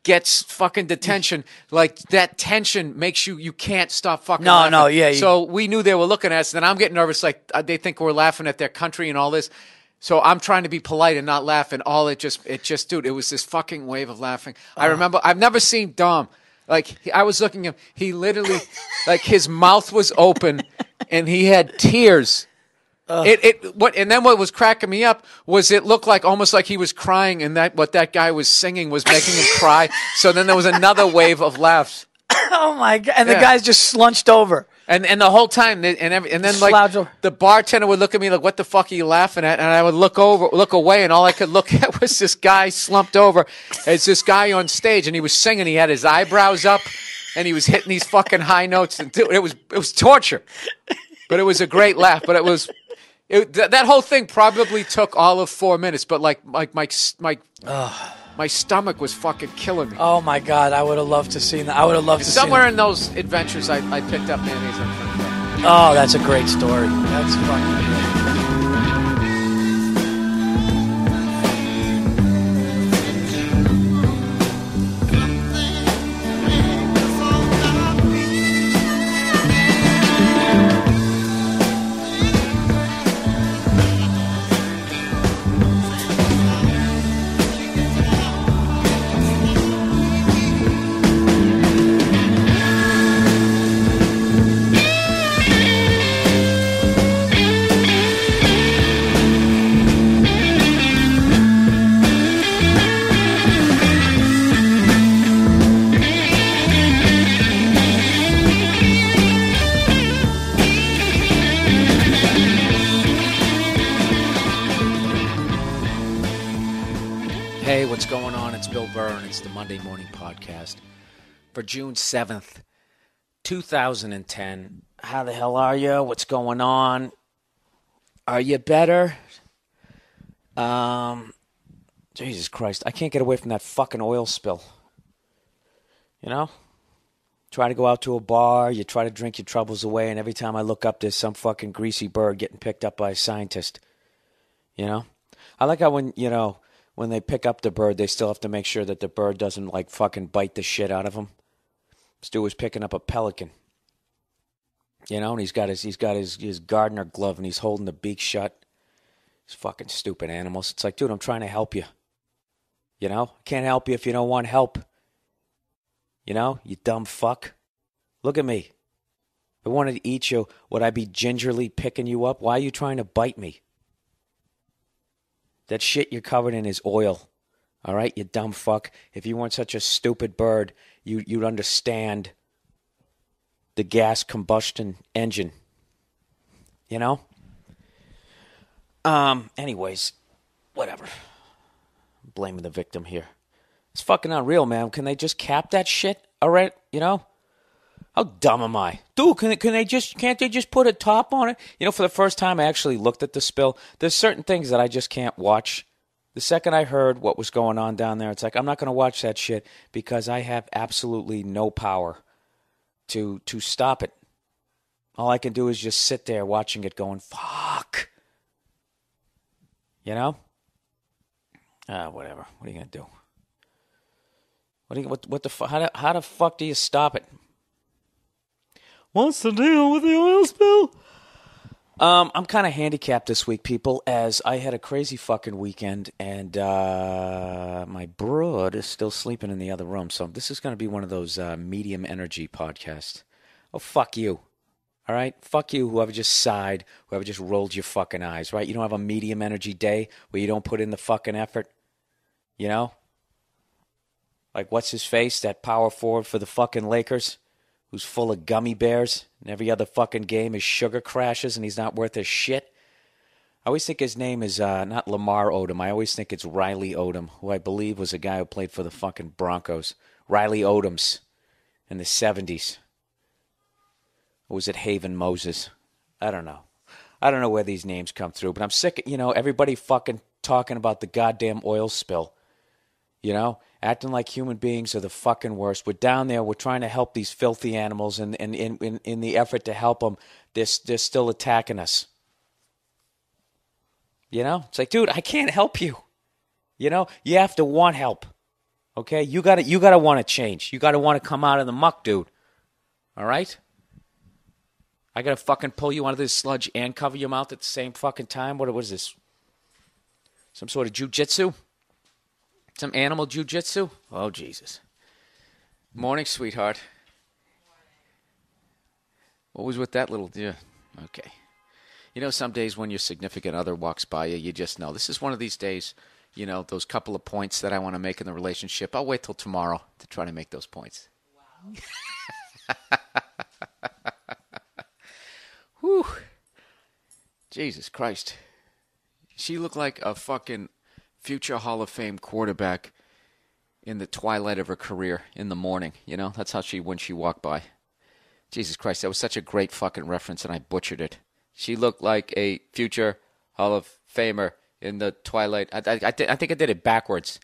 gets fucking detention. Like that tension makes you can't stop fucking laughing. So we knew they were looking at us, and I'm getting nervous like they think we're laughing at their country and all this. So I'm trying to be polite and not laugh, and dude, it was this fucking wave of laughing. I remember, I've never seen Dom. Like, I was looking at him, he literally, like, his mouth was open, and he had tears. And then what was cracking me up was it looked like almost like he was crying, and what that guy was singing was making him cry. So then there was another wave of laughs. Oh my God! And the guy's just slunched over. And the whole time, and then like the bartender would look at me like, "What the fuck are you laughing at?" And I would look away, and all I could look at was this guy slumped over. It's this guy on stage, and he was singing. He had his eyebrows up, and he was hitting these fucking high notes. And dude, it was torture, but it was a great laugh. But that whole thing probably took all of 4 minutes. But like my stomach was fucking killing me. Oh my God! I would have loved to see that. I would have loved to see somewhere in those adventures. I picked up mayonnaise. Oh, that's a great story. That's fucking great. Hey, what's going on? It's Bill Burr, and it's the Monday Morning Podcast for June 7th, 2010. How the hell are you? What's going on? Are you better? Jesus Christ, I can't get away from that fucking oil spill. You know? Try to go out to a bar, you try to drink your troubles away, and every time I look up, there's some fucking greasy bird getting picked up by a scientist. You know? I like how when they pick up the bird, they still have to make sure that the bird doesn't, like, fucking bite the shit out of them. Stu was picking up a pelican. You know, and he's got his gardener glove, and he's holding the beak shut. These fucking stupid animals. It's like, dude, I'm trying to help you. You know? Can't help you if you don't want help. You know? You dumb fuck. Look at me. If I wanted to eat you, would I be gingerly picking you up? Why are you trying to bite me? That shit you're covered in is oil. All right, you dumb fuck. If you weren't such a stupid bird, you'd understand the gas combustion engine. You know? Anyways, whatever. I'm blaming the victim here. It's fucking unreal, man. Can they just cap that shit? All right, you know? How dumb am I? Dude, can't they just put a top on it? You know, for the first time I actually looked at the spill. There's certain things that I just can't watch. The second I heard what was going on down there, it's like, I'm not going to watch that shit because I have absolutely no power to stop it. All I can do is just sit there watching it going, fuck. You know? Whatever. What are you going to do? What the how the fuck do you stop it? What's the deal with the oil spill? I'm kind of handicapped this week, people, as I had a crazy fucking weekend, and my broad is still sleeping in the other room. So this is going to be one of those medium energy podcasts. Oh, fuck you. All right? Fuck you, whoever just sighed, whoever just rolled your fucking eyes, right? You don't have a medium energy day where you don't put in the fucking effort, you know? Like, what's his face, that power forward for the fucking Lakers, who's full of gummy bears, and every other fucking game is sugar crashes, and he's not worth a shit? I always think his name is not Lamar Odom. I always think it's Riley Odom, who I believe was a guy who played for the fucking Broncos. Riley Odoms in the 70s. Or was it Haven Moses? I don't know. I don't know where these names come through, but I'm sick of, everybody fucking talking about the goddamn oil spill. Acting like human beings are the fucking worst. We're down there. We're trying to help these filthy animals, and in the effort to help them, they're still attacking us. It's like, dude, I can't help you. You have to want help. Okay, you gotta want to change. You gotta want to come out of the muck, dude. All right. I gotta fucking pull you out of this sludge and cover your mouth at the same fucking time. What was this? Some sort of jujitsu? Some animal jujitsu? Oh, Jesus. Morning, sweetheart. What was with that little... Yeah, okay. Some days when your significant other walks by you, you just know. This is one of these days, those couple of points that I want to make in the relationship. I'll wait till tomorrow to try to make those points. Wow. Whew. Jesus Christ. She looked like a fucking future Hall of Fame quarterback in the twilight of her career in the morning. That's how when she walked by. Jesus Christ, that was such a great fucking reference, and I butchered it. She looked like a future Hall of Famer in the twilight. I think I did it backwards.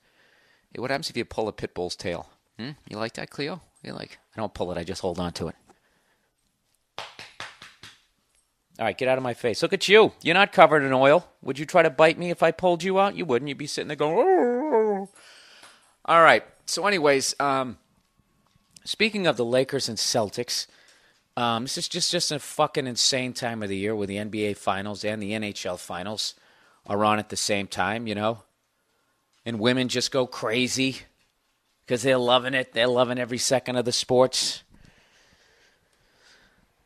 Hey, what happens if you pull a pit bull's tail? You like that, Cleo? I don't pull it, I just hold on to it. All right, get out of my face. Look at you. You're not covered in oil. Would you try to bite me if I pulled you out? You wouldn't. You'd be sitting there going, oh. All right. So anyways, speaking of the Lakers and Celtics, this is just a fucking insane time of the year where the NBA Finals and the NHL Finals are on at the same time, And women just go crazy because they're loving it. They're loving every second of the sports.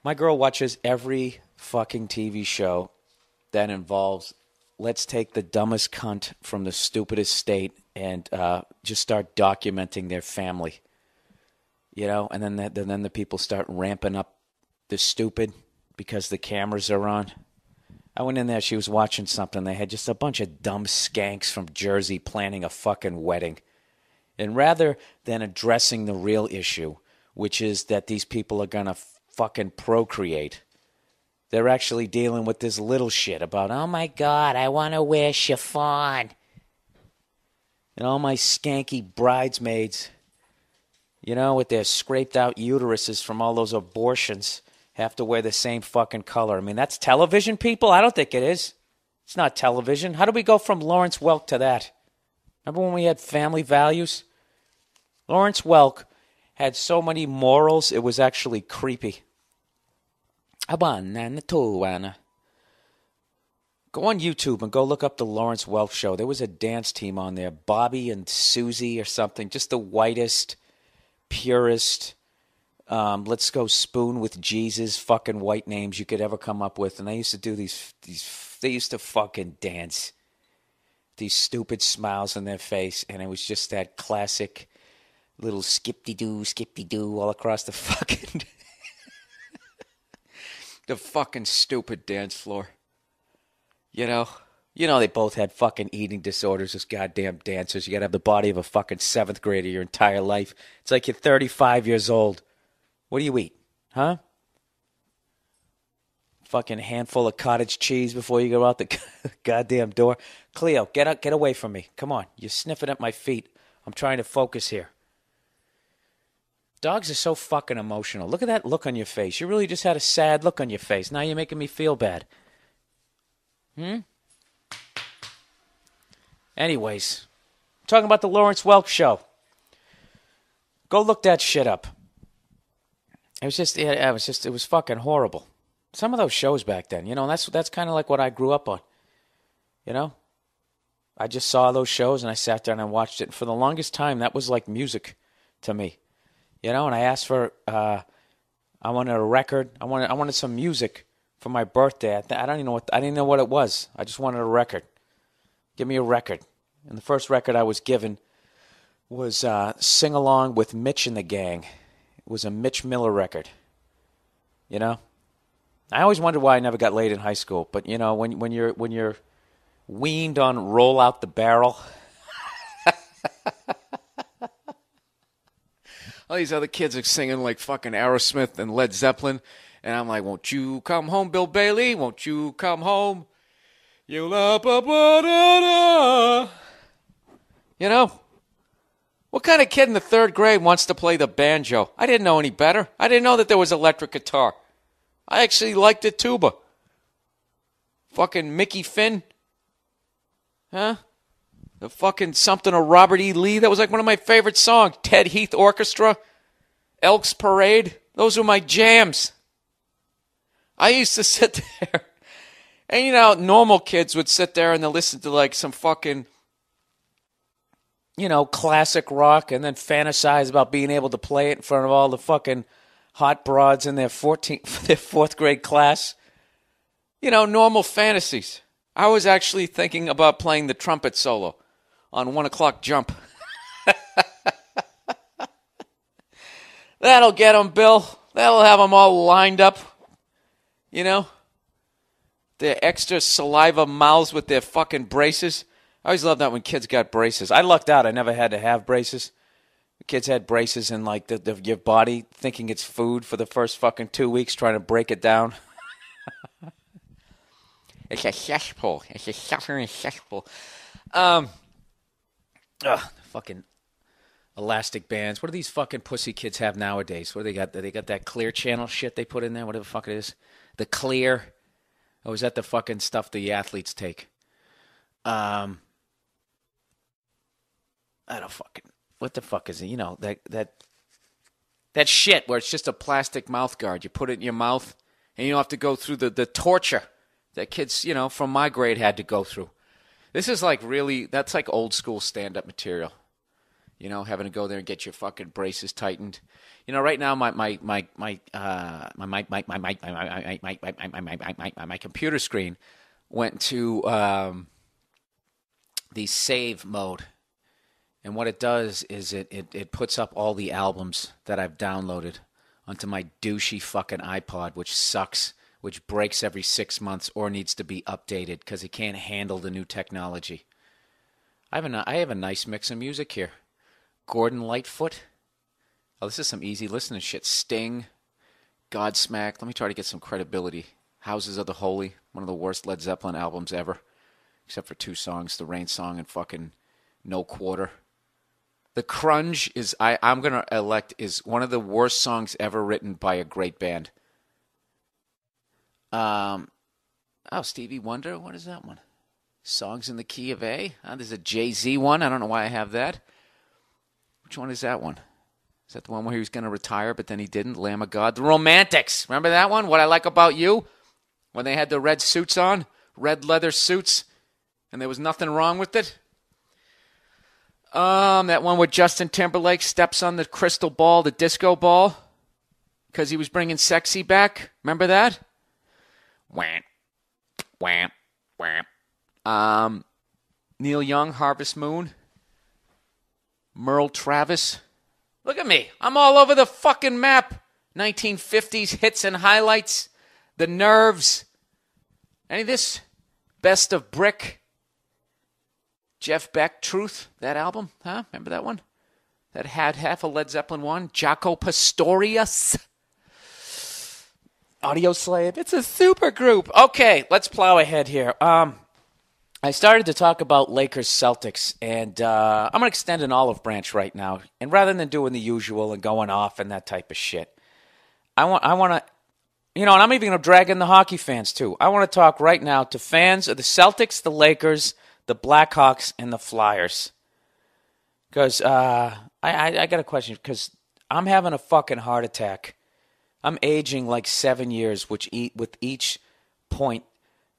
My girl watches every fucking TV show that involves let's take the dumbest cunt from the stupidest state and just start documenting their family, and then the people start ramping up the stupid because the cameras are on. I went in there, she was watching something, they had just a bunch of dumb skanks from Jersey planning a fucking wedding. And rather than addressing the real issue, which is that these people are gonna fucking procreate, they're actually dealing with this little shit about, oh my God, I want to wear chiffon. And all my skanky bridesmaids, with their scraped out uteruses from all those abortions, have to wear the same fucking color. I mean, that's television, people? I don't think it is. It's not television. How do we go from Lawrence Welk to that? Remember when we had family values? Lawrence Welk had so many morals, it was actually creepy. Go on YouTube and go look up the Lawrence Welk show. There was a dance team on there, Bobby and Susie or something, just the whitest, purest, let's go spoon with Jesus fucking white names you could ever come up with. And they used to do these they used to fucking dance. These stupid smiles on their face, and it was just that classic little skip-de-doo all across the fucking... the fucking stupid dance floor. They both had fucking eating disorders as goddamn dancers. You gotta have the body of a fucking 7th grader your entire life. It's like you're 35 years old. What do you eat? Huh? Fucking handful of cottage cheese before you go out the goddamn door. Cleo, get away from me. Come on. You're sniffing at my feet. I'm trying to focus here. Dogs are so fucking emotional. Look at that look on your face. You really just had a sad look on your face. Now you're making me feel bad. Anyways, talking about the Lawrence Welk show. Go look that shit up. It was fucking horrible. Some of those shows back then, and that's kind of like what I grew up on. I just saw those shows and I sat there and I watched it. And for the longest time, that was like music to me. And I asked for, I wanted a record. I wanted some music for my birthday. I didn't know what it was. I just wanted a record. Give me a record. And the first record I was given was Sing Along with Mitch and the Gang. It was a Mitch Miller record. I always wondered why I never got laid in high school. But when you're weaned on Roll Out the Barrel, all these other kids are singing like fucking Aerosmith and Led Zeppelin, and I'm like, won't you come home, Bill Bailey? Won't you come home? You la ba ba da da. What kind of kid in the third grade wants to play the banjo? I didn't know any better. I didn't know that there was electric guitar. I actually liked the tuba. Fucking Mickey Finn. Huh? The fucking something of Robert E. Lee. That was like one of my favorite songs. Ted Heath Orchestra. Elks Parade. Those were my jams. I used to sit there. And, normal kids would sit there and they'll listen to like some fucking, classic rock and then fantasize about being able to play it in front of all the fucking hot broads in their fourth grade class. Normal fantasies. I was actually thinking about playing the trumpet solo on 1 O'Clock Jump. That'll get them, Bill. That'll have them all lined up. Their extra saliva mouths with their fucking braces. I always loved that when kids got braces. I lucked out. I never had to have braces. The kids had braces and like your body thinking it's food for the first fucking 2 weeks, trying to break it down. It's a cesspool. It's a suffering cesspool. Fucking elastic bands. What do these fucking pussy kids have nowadays? What do they got? They got that Clear Channel shit they put in there. Whatever the fuck it is. The Clear. Oh, is that the fucking stuff the athletes take? I don't fucking. What the fuck is it? That shit where it's just a plastic mouth guard. You put it in your mouth, and you don't have to go through the torture that kids, from my grade had to go through. This is like that's like old school stand-up material. Having to go there and get your fucking braces tightened. Right now my computer screen went to the save mode. And what it does is it puts up all the albums that I've downloaded onto my douchey fucking iPod, which sucks, which breaks every 6 months or needs to be updated because it can't handle the new technology. I have a nice mix of music here. Gordon Lightfoot. Oh, this is some easy listening shit. Sting. Godsmack. Let me try to get some credibility. Houses of the Holy. One of the worst Led Zeppelin albums ever. Except for 2 songs. The Rain Song and fucking No Quarter. The Crunge is, I'm going to elect, is one of the worst songs ever written by a great band. Stevie Wonder. What is that one? Songs in the Key of A. There's a Jay-Z one. I don't know why I have that. Which one is that one? Is that the one where he was going to retire, but then he didn't? Lamb of God. The Romantics. Remember that one? What I Like About You? When they had the red suits on? Red leather suits? And there was nothing wrong with it? That one where Justin Timberlake steps on the crystal ball, the disco ball, because he was bringing sexy back. Remember that? Wham, wham, wham. Neil Young, Harvest Moon. Merle Travis. Look at me. I'm all over the fucking map. 1950s hits and highlights. The Nerves. Any of this? Best of Brick. Jeff Beck, Truth. That album. Huh? Remember that one? That had half a Led Zeppelin one. Jaco Pastorius. Audio Slave. It's a super group. Okay, let's plow ahead here. I started to talk about Lakers Celtics, and I'm going to extend an olive branch right now. And rather than doing the usual and going off and that type of shit, I want to, and I'm even going to drag in the hockey fans too. I want to talk right now to fans of the Celtics, the Lakers, the Blackhawks, and the Flyers. Because I got a question. Because I'm having a fucking heart attack. I'm aging like 7 years, with each point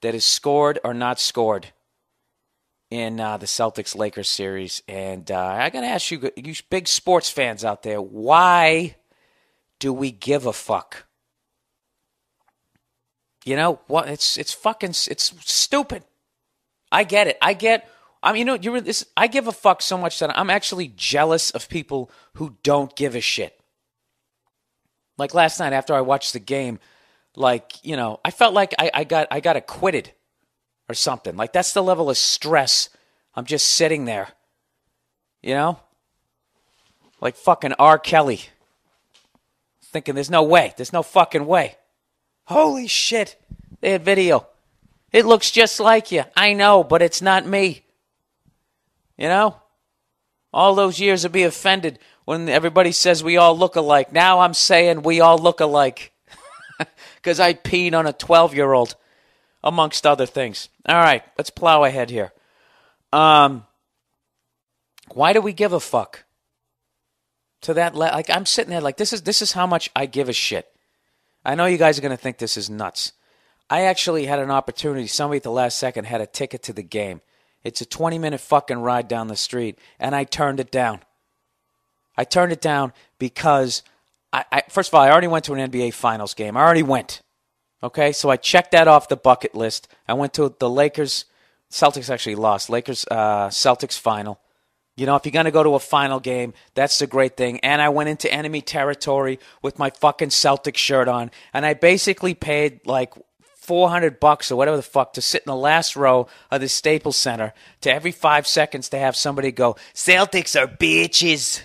that is scored or not scored in the Celtics-Lakers series. And I got to ask you big sports fans out there, why do we give a fuck? You know what? It's stupid. I get it. I give a fuck so much that I'm actually jealous of people who don't give a shit. Like last night after I watched the game, I felt like I got acquitted or something. Like that's the level of stress. I'm just sitting there, like fucking R. Kelly, thinking there's no way, there's no fucking way. Holy shit, they had video. It looks just like you. I know, but it's not me. All those years of being offended when everybody says we all look alike. Now I'm saying we all look alike because I peed on a 12-year-old, amongst other things. All right, let's plow ahead here. Why do we give a fuck? To that, I'm sitting there like this is how much I give a shit. I know you guys are going to think this is nuts. I actually had an opportunity. Somebody at the last second had a ticket to the game. It's a 20-minute fucking ride down the street, and I turned it down. I turned it down because, first of all, I already went to an NBA Finals game. I already went. Okay, so I checked that off the bucket list. I went to the Lakers. Celtics actually lost. Lakers Celtics final. If you're going to go to a final game, that's the great thing. And I went into enemy territory with my fucking Celtics shirt on, and I basically paid like $400 or whatever the fuck to sit in the last row of the Staples Center to every 5 seconds to have somebody go, Celtics are bitches.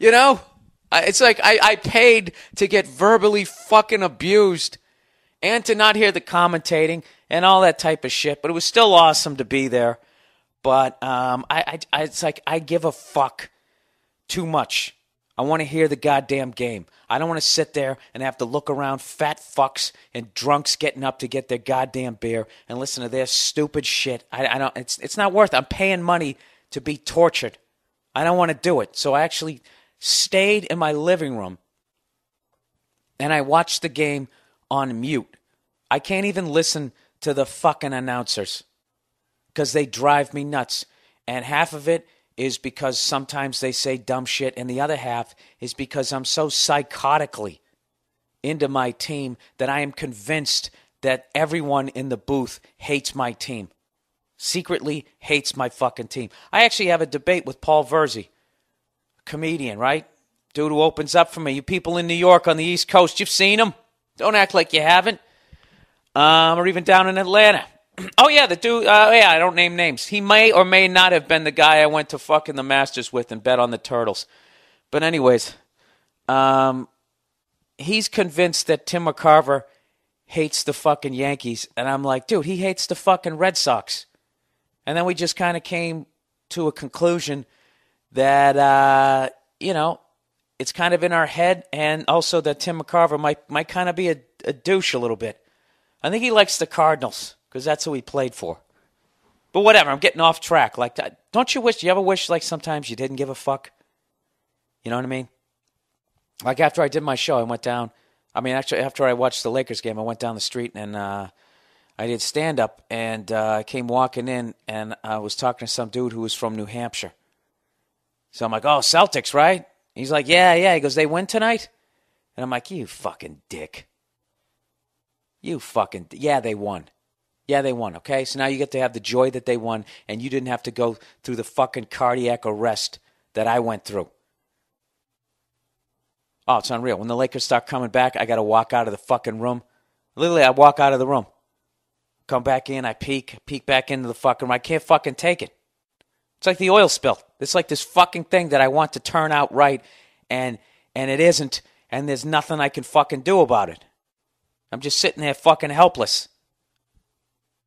It's like I paid to get verbally fucking abused and to not hear the commentating and all that type of shit. But it was still awesome to be there. But it's like I give a fuck too much. I want to hear the goddamn game. I don't want to sit there and have to look around fat fucks and drunks getting up to get their goddamn beer and listen to their stupid shit. I don't. It's not worth it. I'm paying money to be tortured. I don't want to do it. So I actually stayed in my living room and I watched the game on mute. I can't even listen to the fucking announcers because they drive me nuts. And half of it is because sometimes they say dumb shit, and the other half is because I'm so psychotically into my team that I am convinced that everyone in the booth hates my team. Secretly hates my fucking team. I actually have a debate with Paul Verzi, comedian, right? Dude who opens up for me. You people in New York on the East Coast, you've seen him. Don't act like you haven't. Or even down in Atlanta. Oh, yeah, the dude, I don't name names. He may or may not have been the guy I went to fucking the Masters with and bet on the Turtles. But anyways, he's convinced that Tim McCarver hates the fucking Yankees. And I'm like, dude, he hates the fucking Red Sox. And then we just kind of came to a conclusion that, it's kind of in our head, and also that Tim McCarver might kind of be a douche a little bit. I think he likes the Cardinals because that's who he played for. But whatever, I'm getting off track. Like, do you ever wish like sometimes you didn't give a fuck? You know what I mean? Like after I did my show, I went down. Actually, after I watched the Lakers game, I went down the street and I did stand-up, and I came walking in, and I was talking to some dude who was from New Hampshire. So I'm like, oh, Celtics, right? He's like, yeah. He goes, they win tonight? And I'm like, you fucking dick. Yeah, they won. Yeah, they won, okay? So now you get to have the joy that they won, and you didn't have to go through the fucking cardiac arrest that I went through. Oh, it's unreal. When the Lakers start coming back, I got to walk out of the fucking room. Literally, I walk out of the room. Come back in, I peek back into the fucking room. I can't fucking take it. It's like the oil spill. It's like this fucking thing that I want to turn out right, and it isn't, and there's nothing I can fucking do about it. I'm just sitting there fucking helpless.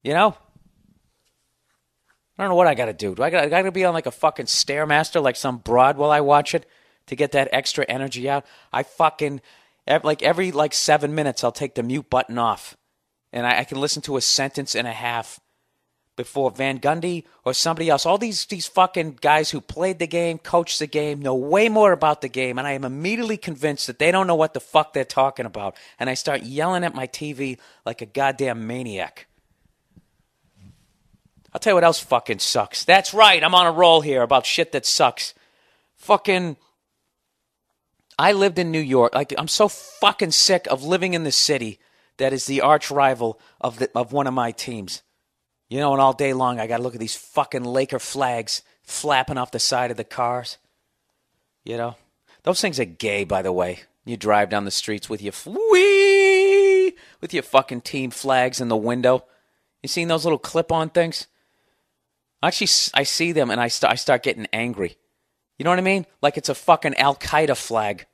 I don't know what I got to do. I got to be on like a fucking Stairmaster like some broad while I watch it to get that extra energy out? I fucking, every 7 minutes I'll take the mute button off. And I can listen to a sentence and a half before Van Gundy or somebody else. All these fucking guys who played the game, coached the game, know way more about the game, and I am immediately convinced that they don't know what the fuck they're talking about. And I start yelling at my TV like a goddamn maniac. I'll tell you what else fucking sucks. That's right, I'm on a roll here about shit that sucks. Fucking, I lived in New York. Like, I'm so fucking sick of living in the city that is the arch rival of one of my teams. You know, and all day long I got to look at these fucking Laker flags flapping off the side of the cars. You know? Those things are gay, by the way. You drive down the streets with your with your fucking team flags in the window. You seen those little clip-on things? Actually, I see them and I start getting angry. You know what I mean? Like it's a fucking Al-Qaeda flag.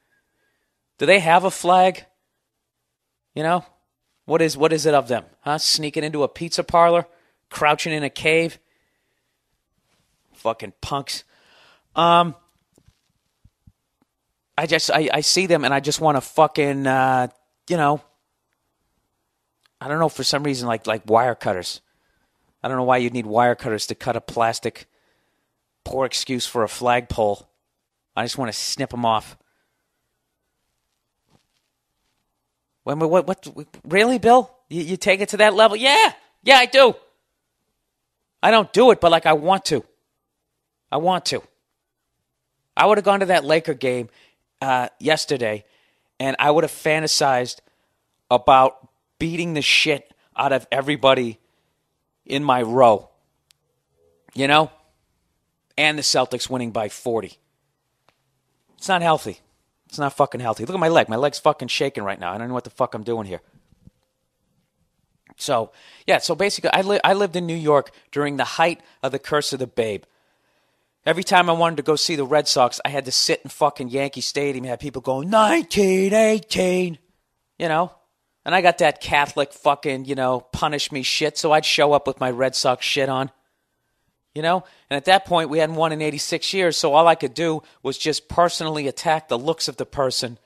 Do they have a flag? You know? What is it of them? Huh? Sneaking into a pizza parlor? Crouching in a cave? Fucking punks. I see them and I just want to fucking, you know, I don't know, for some reason, like wire cutters. I don't know why you'd need wire cutters to cut a plastic. Poor excuse for a flagpole. I just want to snip them off. What really, Bill? You take it to that level? Yeah, I do. I don't do it, but like I want to. I would have gone to that Laker game yesterday, and I would have fantasized about beating the shit out of everybody in my row. You know? And the Celtics winning by 40. It's not healthy. It's not fucking healthy. Look at my leg. My leg's fucking shaking right now. I don't know what the fuck I'm doing here. So, yeah, so basically I lived in New York during the height of the Curse of the Babe. Every time I wanted to go see the Red Sox, I had to sit in fucking Yankee Stadium and have people going, 1918, you know? And I got that Catholic fucking, you know, punish me shit, so I'd show up with my Red Sox shit on, you know? And at that point, we hadn't won in 86 years, so all I could do was just personally attack the looks of the person,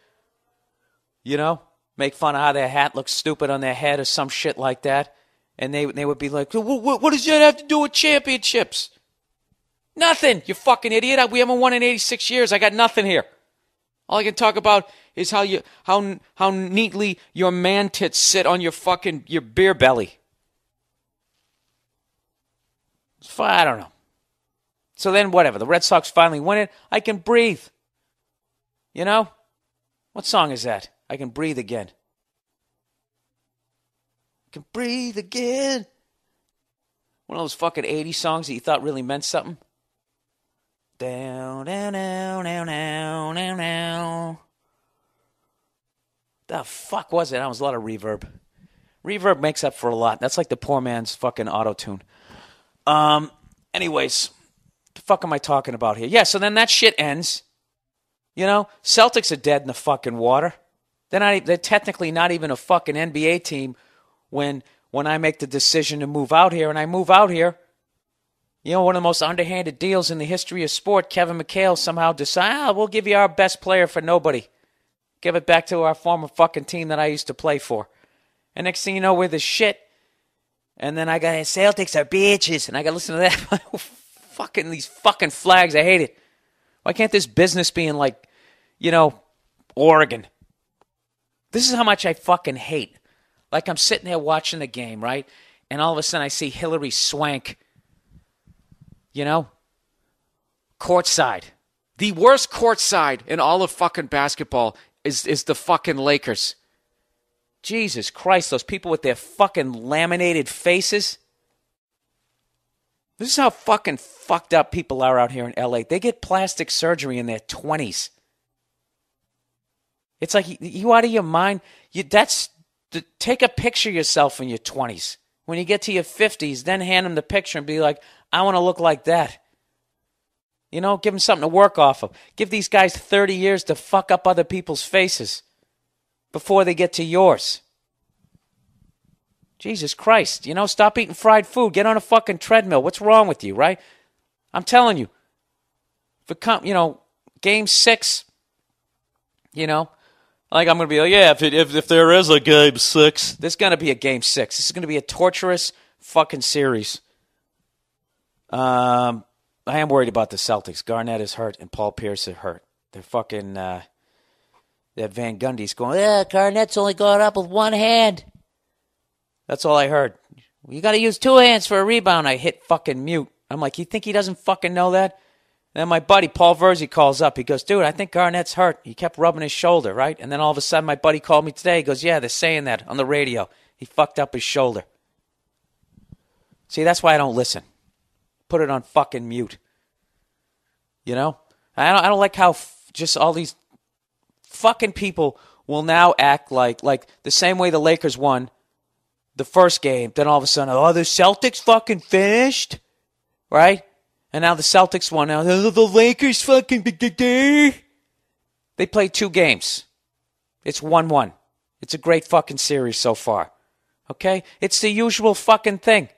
you know? Make fun of how their hat looks stupid on their head or some shit like that. And they would be like, what does that have to do with championships? Nothing, you fucking idiot. We haven't won in 86 years. I got nothing here. All I can talk about is how neatly your man tits sit on your beer belly. I don't know. So then whatever. The Red Sox finally win it. I can breathe. You know? What song is that? I can breathe again. I can breathe again. One of those fucking 80s songs that you thought really meant something. Down, down, down, down, down, down, down. The fuck was it? That was a lot of reverb. Reverb makes up for a lot. That's like the poor man's fucking auto-tune. Anyways, what the fuck am I talking about here? Yeah, so then that shit ends. You know, Celtics are dead in the fucking water. They're technically not even a fucking NBA team when I make the decision to move out here, and I move out here. You know, one of the most underhanded deals in the history of sport, Kevin McHale somehow decided, we'll give you our best player for nobody. Give it back to our former fucking team that I used to play for. And next thing you know, we're the shit. And then I got, Celtics are bitches. And I got to listen to that. Fucking these fucking flags. I hate it. Why can't this business be in like, you know, Oregon? This is how much I fucking hate. Like I'm sitting there watching the game, right? And all of a sudden I see Hillary Swank, you know, courtside. The worst courtside in all of fucking basketball is the fucking Lakers. Jesus Christ, those people with their fucking laminated faces. This is how fucking fucked up people are out here in LA. They get plastic surgery in their 20s. It's like, you out of your mind? Take a picture of yourself in your 20s. When you get to your 50s, then hand them the picture and be like, I want to look like that. You know, give them something to work off of. Give these guys 30 years to fuck up other people's faces before they get to yours. Jesus Christ, you know, stop eating fried food. Get on a fucking treadmill. What's wrong with you, right? I'm telling you. Game 6, you know, like I'm going to be like, yeah, if there is a game 6, there's going to be a game 6. This is going to be a torturous fucking series. I am worried about the Celtics. Garnett is hurt and Paul Pierce is hurt. They're fucking, that Van Gundy's going, Garnett's only going up with one hand. That's all I heard. You got to use two hands for a rebound. I hit fucking mute. I'm like, you think he doesn't fucking know that? And then my buddy, Paul Verzi, calls up. He goes, dude, I think Garnett's hurt. He kept rubbing his shoulder, right? And then all of a sudden, my buddy called me today. He goes, yeah, they're saying that on the radio. He fucked up his shoulder. See, that's why I don't listen. Put it on fucking mute. You know? I don't like how just all these fucking people will now act like the same way the Lakers won the first game. Then all of a sudden, the Celtics fucking finished? Right? And now the Celtics won. Now the Lakers fucking... They played 2 games. It's 1-1. It's a great fucking series so far. Okay? It's the usual fucking thing.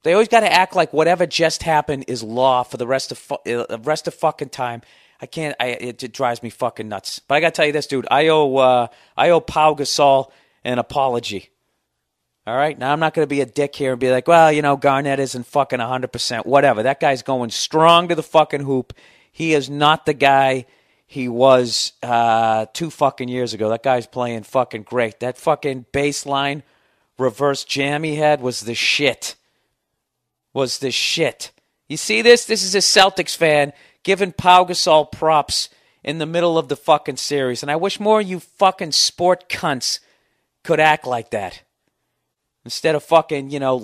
They always got to act like whatever just happened is law for the rest of fucking time. I can't. It drives me fucking nuts. But I got to tell you this, dude. I owe Pau Gasol an apology. All right? Now, I'm not going to be a dick here and be like, well, you know, Garnett isn't fucking 100%. Whatever. That guy's going strong to the fucking hoop. He is not the guy he was 2 fucking years ago. That guy's playing fucking great. That fucking baseline reverse jam he had was the shit. You see this? This is a Celtics fan giving Pau Gasol props in the middle of the fucking series. And I wish more of you fucking sport cunts could act like that. Instead of fucking, you know,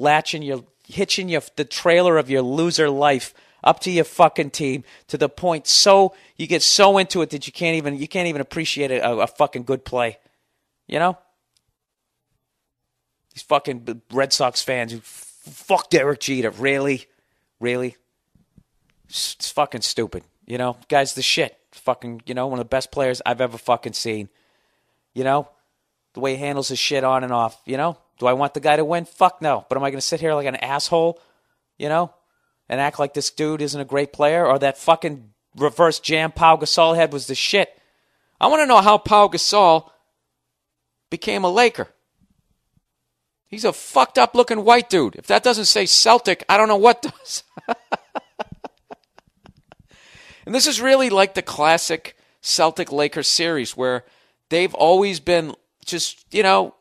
hitching the trailer of your loser life up to your fucking team to the point so you get so into it that you can't even appreciate a fucking good play. You know? These fucking Red Sox fans who fuck Derek Jeter. Really? It's fucking stupid. You know? Guy's the shit. Fucking, you know, one of the best players I've ever fucking seen. You know? The way he handles his shit on and off. You know? Do I want the guy to win? Fuck no. But am I going to sit here like an asshole? You know? And act like this dude isn't a great player? Or that fucking reverse jam Pau Gasol had was the shit? I want to know how Pau Gasol became a Laker. He's a fucked up looking white dude. If that doesn't say Celtic, I don't know what does. And this is really like the classic Celtic-Lakers series where they've always been just, you know,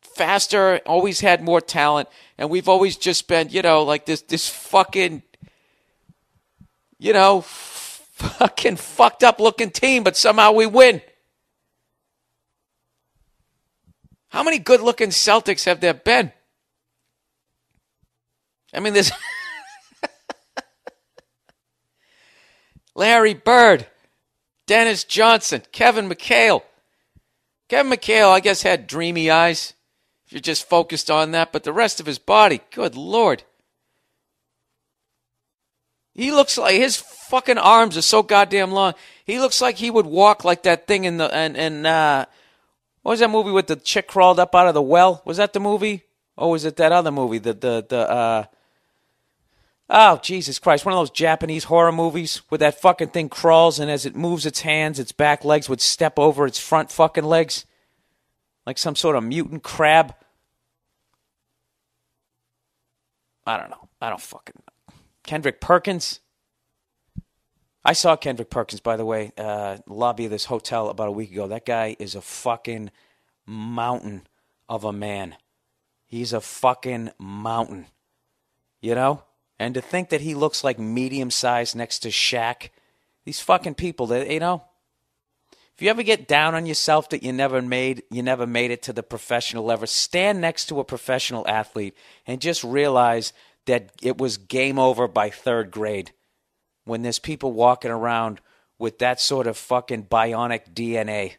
faster, always had more talent, and we've always just been, you know, like this fucking, you know, fucking fucked up looking team, but somehow we win. How many good-looking Celtics have there been? I mean, there's Larry Bird, Dennis Johnson, Kevin McHale. Kevin McHale, I guess, had dreamy eyes, if you're just focused on that, but the rest of his body, good Lord. He looks like his fucking arms are so goddamn long. He looks like he would walk like that thing in the, what was that movie with the chick crawled up out of the well? Was that the movie? Or was it that other movie? Oh, Jesus Christ. One of those Japanese horror movies where that fucking thing crawls and as it moves its hands, its back legs would step over its front fucking legs. Like some sort of mutant crab. I don't know. I don't fucking know. Kendrick Perkins? I saw Kendrick Perkins, by the way, lobby of this hotel about a week ago. That guy is a fucking mountain of a man. He's a fucking mountain. You know? And to think that he looks like medium size next to Shaq. These fucking people, you know? If you ever get down on yourself that you never made it to the professional level, stand next to a professional athlete and just realize that it was game over by 3rd grade. When there's people walking around with that sort of fucking bionic DNA.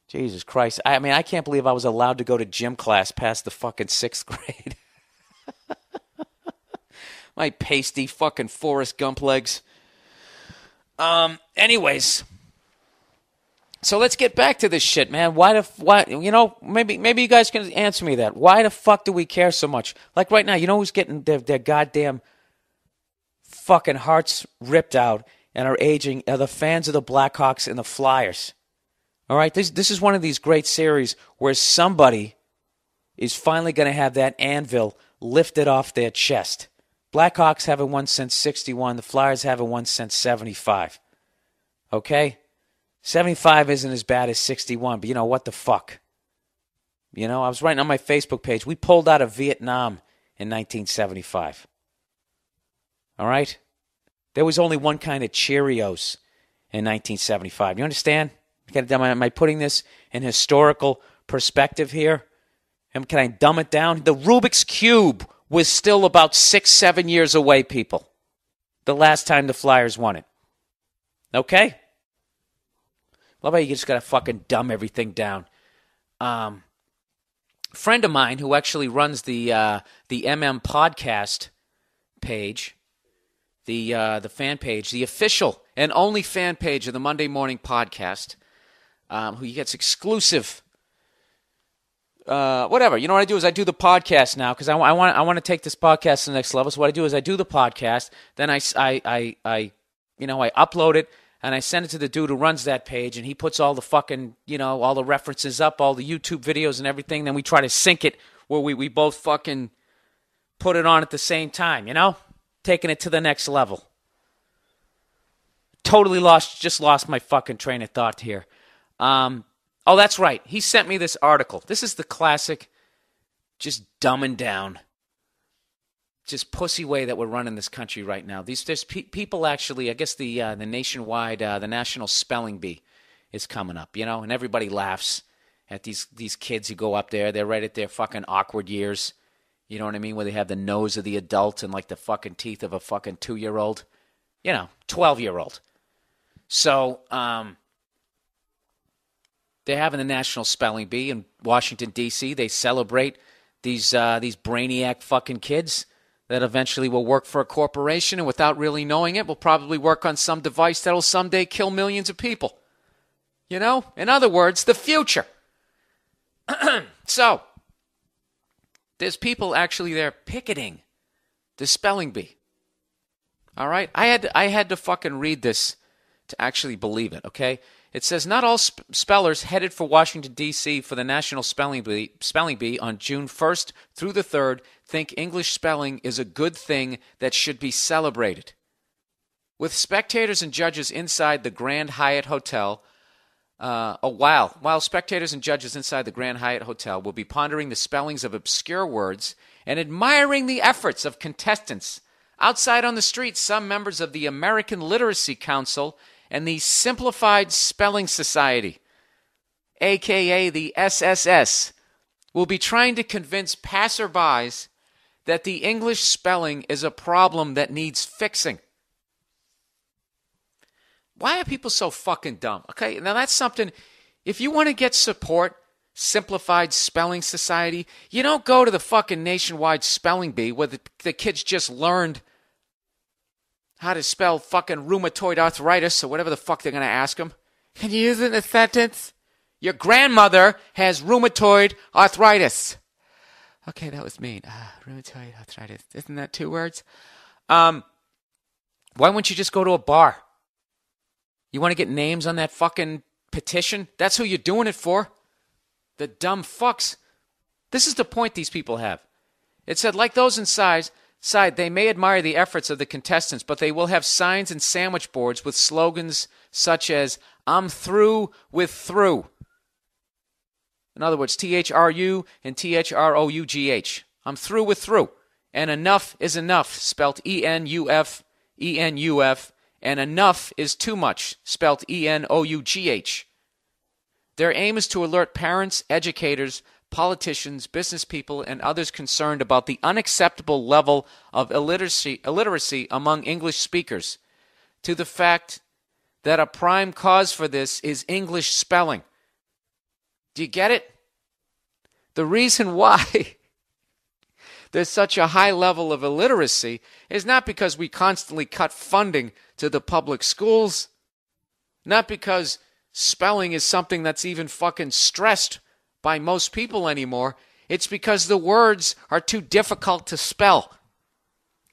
Jesus Christ. I mean, I can't believe I was allowed to go to gym class past the fucking 6th grade. My pasty fucking Forrest Gump legs. Anyways. So let's get back to this shit, man. Why, you know, maybe you guys can answer me that. Why the fuck do we care so much? Like right now, you know who's getting their goddamn fucking hearts ripped out and are aging are the fans of the Blackhawks and the Flyers. All right, this is one of these great series where somebody is finally going to have that anvil lifted off their chest. Blackhawks haven't won since 61. The Flyers haven't won since 75. Okay? 75 isn't as bad as 61, but you know, what the fuck? You know, I was writing on my Facebook page, we pulled out of Vietnam in 1975. All right? There was only one kind of Cheerios in 1975. You understand? Am I putting this in historical perspective here? And can I dumb it down? The Rubik's Cube was still about 6-7 years away, people. The last time the Flyers won it. Okay? Love how you just got to fucking dumb everything down. Friend of mine who actually runs the MM podcast page, the fan page, the official and only fan page of the Monday Morning Podcast, who gets exclusive, whatever. You know what I do is I do the podcast now because I want to take this podcast to the next level. So what I do is I do the podcast, then I upload it. And I send it to the dude who runs that page, and he puts all the fucking, all the references up, all the YouTube videos and everything. Then we try to sync it where we both fucking put it on at the same time, Taking it to the next level. Totally just lost my fucking train of thought here. Oh, that's right. He sent me this article. This is the classic, just dumbing down, just pussy way that we're running this country right now. There's people actually, I guess the nationwide, the National Spelling Bee is coming up, and everybody laughs at these kids who go up there. They're right at their fucking awkward years, you know what I mean, where they have the nose of the adult and like the fucking teeth of a fucking 2-year-old, 12-year-old. So they're having the National Spelling Bee in Washington, D.C. They celebrate these brainiac fucking kids that eventually will work for a corporation and without really knowing it will probably work on some device that will someday kill millions of people. In other words, the future. So, there's people actually there picketing the spelling bee. All right? I had to fucking read this to actually believe it, okay? It says, not all spellers headed for Washington, D.C. for the National Spelling Bee on June 1st through the 3rd think English spelling is a good thing that should be celebrated. With spectators and judges inside the Grand Hyatt Hotel, while spectators and judges inside the Grand Hyatt Hotel will be pondering the spellings of obscure words and admiring the efforts of contestants, outside on the streets, some members of the American Literacy Council and the Simplified Spelling Society, a.k.a. the SSS, will be trying to convince passerbys that the English spelling is a problem that needs fixing. Why are people so fucking dumb? Okay, now that's something, if you want to get support, Simplified Spelling Society, you don't go to the fucking nationwide spelling bee where the kids just learned how to spell fucking rheumatoid arthritis or whatever the fuck they're going to ask them. Can you use it in a sentence? Your grandmother has rheumatoid arthritis. Okay, that was mean. Rheumatoid arthritis. Isn't that 2 words? Why wouldn't you just go to a bar? You want to get names on that fucking petition? That's who you're doing it for. The dumb fucks. This is the point these people have. It said, like those inside, they may admire the efforts of the contestants, but they will have signs and sandwich boards with slogans such as, I'm through with through. In other words, THRU and THROUGH. I'm through with through. And enough is enough, spelt ENUF, ENUF. And enough is too much, spelt ENOUGH. Their aim is to alert parents, educators, politicians, business people, and others concerned about the unacceptable level of illiteracy among English speakers, to the fact that a prime cause for this is English spelling. Do you get it? The reason why there's such a high level of illiteracy is not because we constantly cut funding to the public schools, not because spelling is something that's even fucking stressed by most people anymore. It's because the words are too difficult to spell.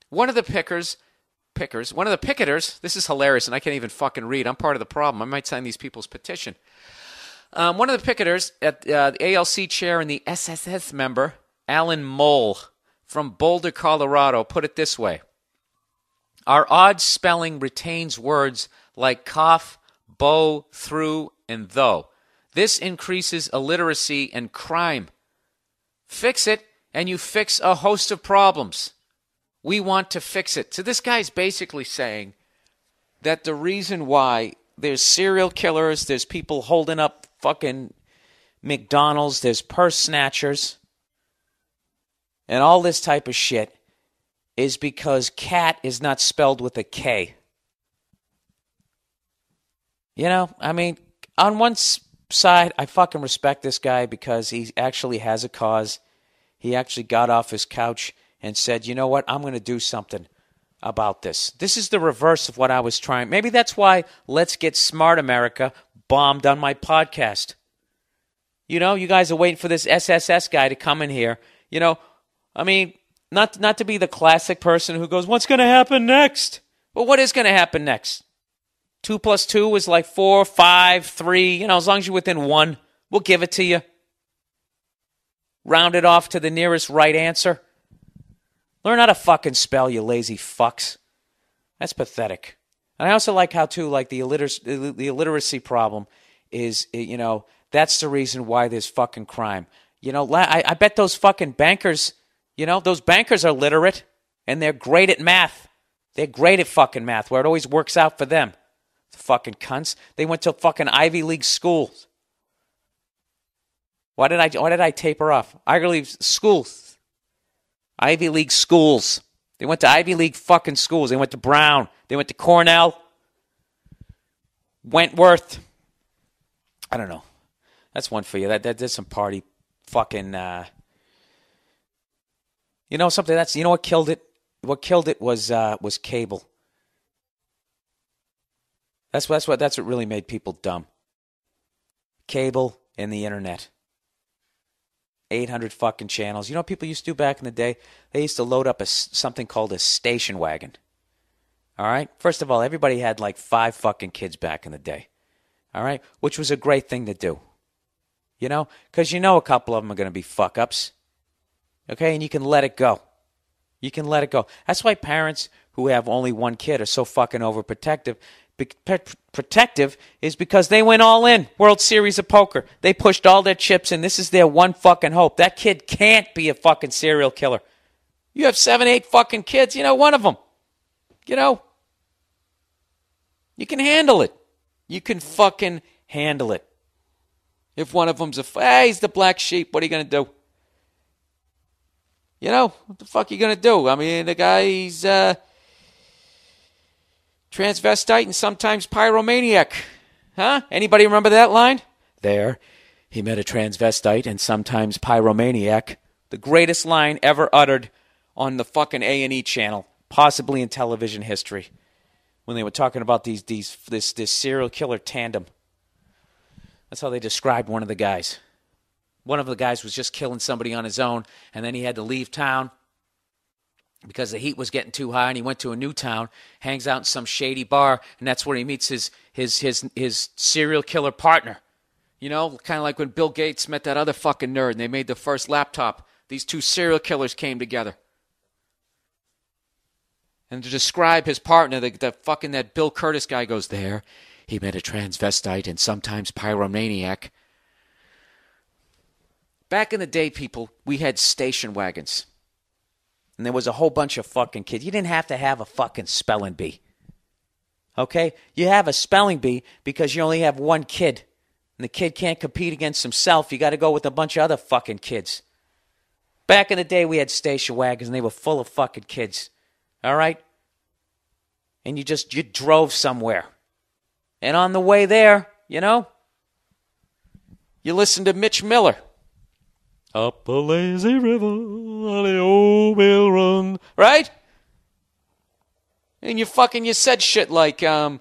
One of the picketers, this is hilarious and I can't even fucking read. I'm part of the problem. I might sign these people's petition. One of the picketers, at the ALC chair and the SSS member, Alan Mole from Boulder, Colorado, put it this way. Our odd spelling retains words like cough, bow, through, and though. This increases illiteracy and crime. Fix it, and you fix a host of problems. We want to fix it. So this guy's basically saying that the reason why there's serial killers, there's people holding up fucking McDonald's, there's purse snatchers, and all this type of shit is because cat is not spelled with a K. You know, I mean, on one side, I fucking respect this guy because he actually has a cause. He actually got off his couch and said, you know what, I'm going to do something about this. This is the reverse of what I was trying. Maybe that's why Let's Get Smart America bombed on my podcast. You know, you guys are waiting for this SSS guy to come in here. You know, I mean, not to be the classic person who goes, what's going to happen next? Well, what is going to happen next? 2 plus 2 is like 4, 5, 3. You know, as long as you're within 1, we'll give it to you. Round it off to the nearest right answer. Learn how to fucking spell, you lazy fucks. That's pathetic. And I also like how, too, like the illiteracy problem is, you know, that's the reason why there's fucking crime. You know, I bet those fucking bankers, you know, those bankers are literate, and they're great at math. They're great at fucking math, where it always works out for them. Fucking cunts. They went to fucking Ivy League schools. Why did I taper off? Ivy League schools. Ivy League schools. They went to Ivy League fucking schools. They went to Brown. They went to Cornell. Wentworth. I don't know. That's one for you. That's some party fucking. You know something? You know what killed it? What killed it was cable. That's what really made people dumb. Cable and the internet. 800 fucking channels. You know what people used to do back in the day? They used to load up something called a station wagon. All right? First of all, everybody had like 5 fucking kids back in the day. All right? Which was a great thing to do. You know? Because you know a couple of them are going to be fuck-ups. Okay? And you can let it go. You can let it go. That's why parents who have only one kid are so fucking overprotective. Protective is because they went all in. World Series of Poker. They pushed all their chips in. This is their one fucking hope. That kid can't be a fucking serial killer. You have 7, 8 fucking kids. You know, one of them. You know, you can handle it. You can fucking handle it. If one of them's he's the black sheep, what are you going to do? You know, what the fuck are you going to do? I mean, the guy's transvestite and sometimes pyromaniac. Huh? Anybody remember that line? There, he met a transvestite and sometimes pyromaniac. The greatest line ever uttered on the fucking A&E channel, possibly in television history, when they were talking about this serial killer tandem. That's how they described one of the guys. One of the guys was just killing somebody on his own, and then he had to leave town because the heat was getting too high, and he went to a new town, hangs out in some shady bar, and that's where he meets his serial killer partner. You know, kind of like when Bill Gates met that other fucking nerd, and they made the first laptop. These 2 serial killers came together. And to describe his partner, that Bill Curtis guy goes, there, he met a transvestite and sometimes pyromaniac. Back in the day, people, we had station wagons. And there was a whole bunch of fucking kids. You didn't have to have a fucking spelling bee. Okay? You have a spelling bee because you only have one kid. And the kid can't compete against himself. You got to go with a bunch of other fucking kids. Back in the day, we had station wagons, and they were full of fucking kids. All right? And you drove somewhere. And on the way there, you know, you listened to Mitch Miller. Up a lazy river on the old mill run. Right? And you said shit like, your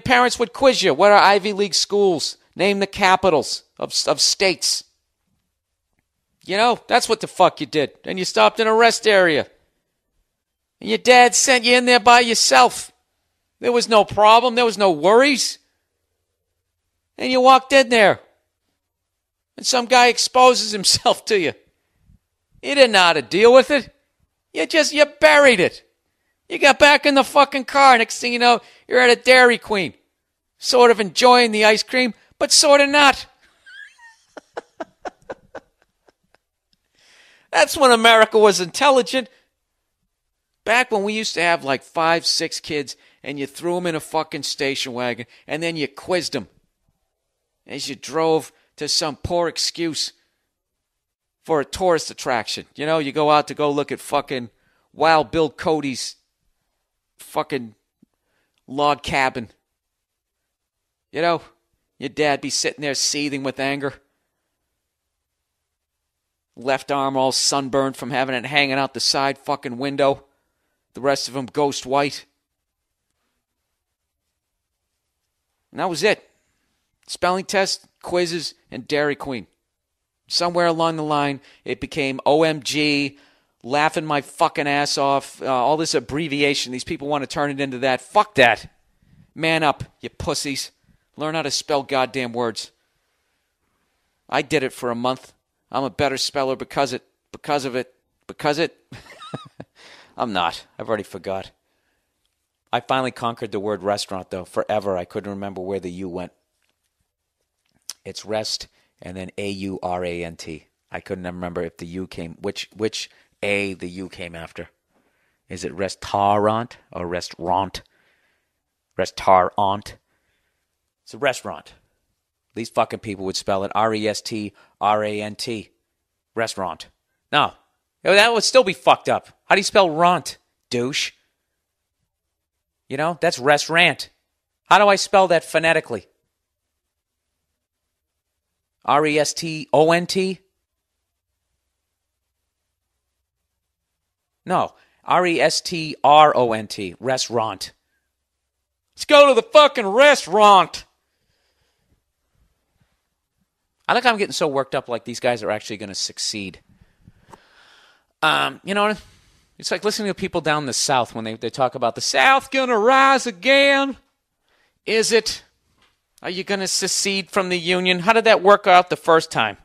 parents would quiz you. What are Ivy League schools? Name the capitals of states. You know, that's what the fuck you did. And you stopped in a rest area. And your dad sent you in there by yourself. There was no problem. There was no worries. And you walked in there. And some guy exposes himself to you. You didn't know how to deal with it. You buried it. You got back in the fucking car. Next thing you know, you're at a Dairy Queen. Sort of enjoying the ice cream, but sort of not. That's when America was intelligent. Back when we used to have like 5, 6 kids, and you threw them in a fucking station wagon, and then you quizzed them as you drove to some poor excuse for a tourist attraction. You know, you go out to go look at fucking Wild Bill Cody's fucking log cabin. You know, your dad be sitting there seething with anger. Left arm all sunburned from having it hanging out the side fucking window. The rest of him ghost white. And that was it. Spelling test, quizzes, and Dairy Queen. Somewhere along the line, it became OMG, laughing my fucking ass off, all this abbreviation. These people want to turn it into that. Fuck that. Man up, you pussies. Learn how to spell goddamn words. I did it for a month. I'm a better speller because of it. I'm not. I've already forgot. I finally conquered the word restaurant, though. Forever, I couldn't remember where the U went. It's rest and then A-U-R-A-N-T. I couldn't remember if the U came, which A the U came after. Is it restaurant or restaurant? Restaurant. It's a restaurant. These fucking people would spell it R-E-S-T-R-A-N-T. Restaurant. No. That would still be fucked up. How do you spell rant, douche? You know, that's restaurant. How do I spell that phonetically? R-E-S-T-O-N-T? No. R-E-S-T-R-O-N-T. Restaurant. Let's go to the fucking restaurant. I think I'm getting so worked up like these guys are actually going to succeed. You know, it's like listening to people down the South when they talk about the South going to rise again. Is it? Are you going to secede from the Union? How did that work out the first time?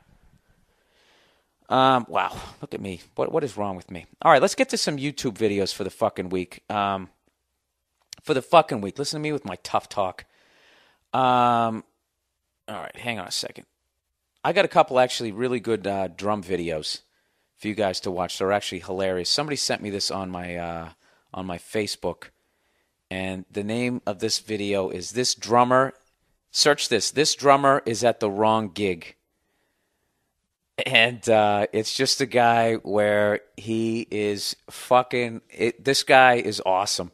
Wow, look at me. What is wrong with me? All right, let's get to some YouTube videos for the fucking week. Listen to me with my tough talk. All right, hang on a second. I got a couple actually really good drum videos for you guys to watch. They're actually hilarious. Somebody sent me this on my Facebook, and the name of this video is "This Drummer." Search this. This drummer is at the wrong gig, and it's just a guy where he is fucking. This guy is awesome.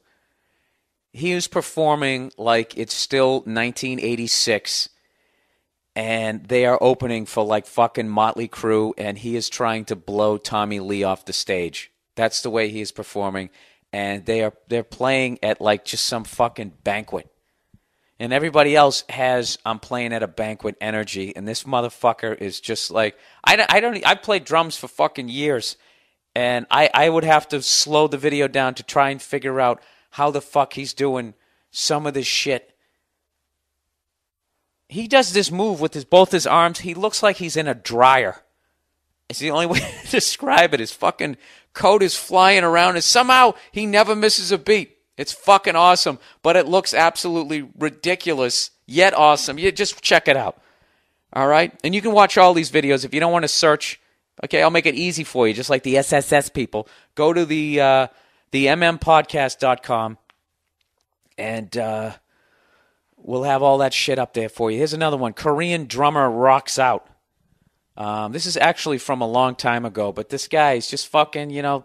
He is performing like it's still 1986. And they are opening for like fucking Motley Crue, and he is trying to blow Tommy Lee off the stage. That's the way he is performing, and they're playing at like just some fucking banquet. And everybody else has I'm playing at a banquet energy, and this motherfucker is just like I've played drums for fucking years, and I would have to slow the video down to try and figure out how the fuck he's doing some of this shit. He does this move with both his arms. He looks like he's in a dryer. It's the only way to describe it. His fucking coat is flying around, and somehow he never misses a beat. It's fucking awesome, but it looks absolutely ridiculous, yet awesome. You just check it out. All right? And you can watch all these videos. If you don't want to search, okay, I'll make it easy for you, just like the SSS people. Go to the mmpodcast.com, and we'll have all that shit up there for you. Here's another one. Korean drummer rocks out. This is actually from a long time ago, but this guy is just fucking, you know,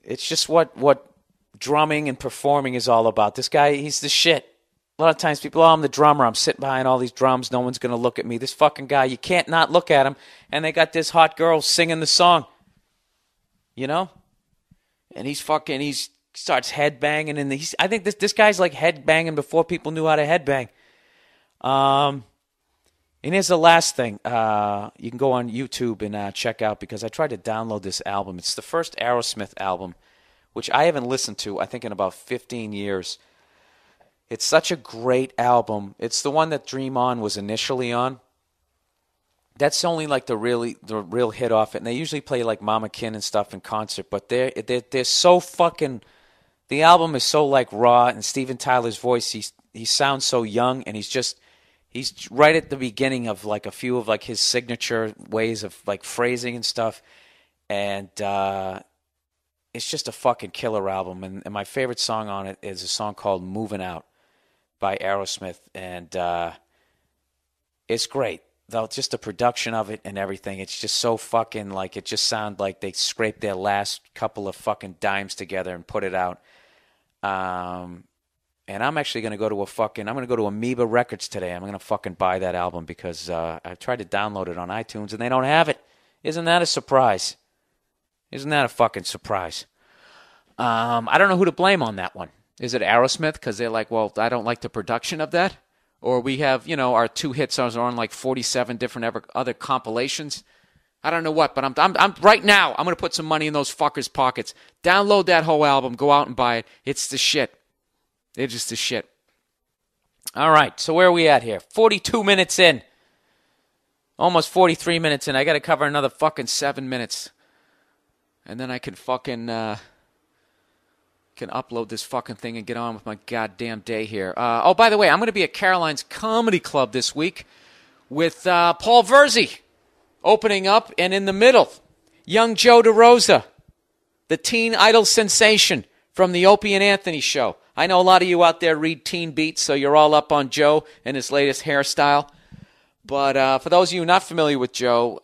it's just what drumming and performing is all about. This guy, he's the shit. A lot of times people, I'm the drummer. I'm sitting behind all these drums. No one's going to look at me. This fucking guy, you can't not look at him. And they got this hot girl singing the song. You know? And he's starts headbanging, and I think this guy's like headbanging before people knew how to headbang. And here's the last thing. You can go on YouTube and check out, because I tried to download this album. It's the first Aerosmith album, which I haven't listened to, I think, in about 15 years. It's such a great album. It's the one that Dream On was initially on. That's only like the real hit off it. And they usually play like Mama Kin and stuff in concert, but they're so fucking The album is so like raw, and Steven Tyler's voice, he sounds so young, and he's right at the beginning of like a few of like his signature ways of like phrasing and stuff, and it's just a fucking killer album. And my favorite song on it is a song called "Moving Out" by Aerosmith, and it's great. Though just the production of it and everything, it's just so fucking like, it just sounds like they scraped their last couple of fucking dimes together and put it out. And I'm actually going to go to I'm going to go to Amoeba Records today. I'm going to fucking buy that album because I tried to download it on iTunes and they don't have it. Isn't that a surprise? Isn't that a fucking surprise? I don't know who to blame on that one. Is it Aerosmith? Because they're like, well, I don't like the production of that. Or we have, our 2 hits are on like 47 different other compilations. I don't know what, but I'm right now, I'm going to put some money in those fuckers' pockets. Download that whole album. Go out and buy it. It's the shit. It's just the shit. All right, so where are we at here? 42 minutes in. Almost 43 minutes in. I got to cover another fucking 7 minutes. And then I can fucking... can upload this fucking thing and get on with my goddamn day here. Oh, by the way, I'm going to be at Caroline's Comedy Club this week with Paul Verzi opening up, and in the middle, young Joe DeRosa, the teen idol sensation from the Opie and Anthony show. I know a lot of you out there read Teen Beats, so you're all up on Joe and his latest hairstyle. But for those of you not familiar with Joe,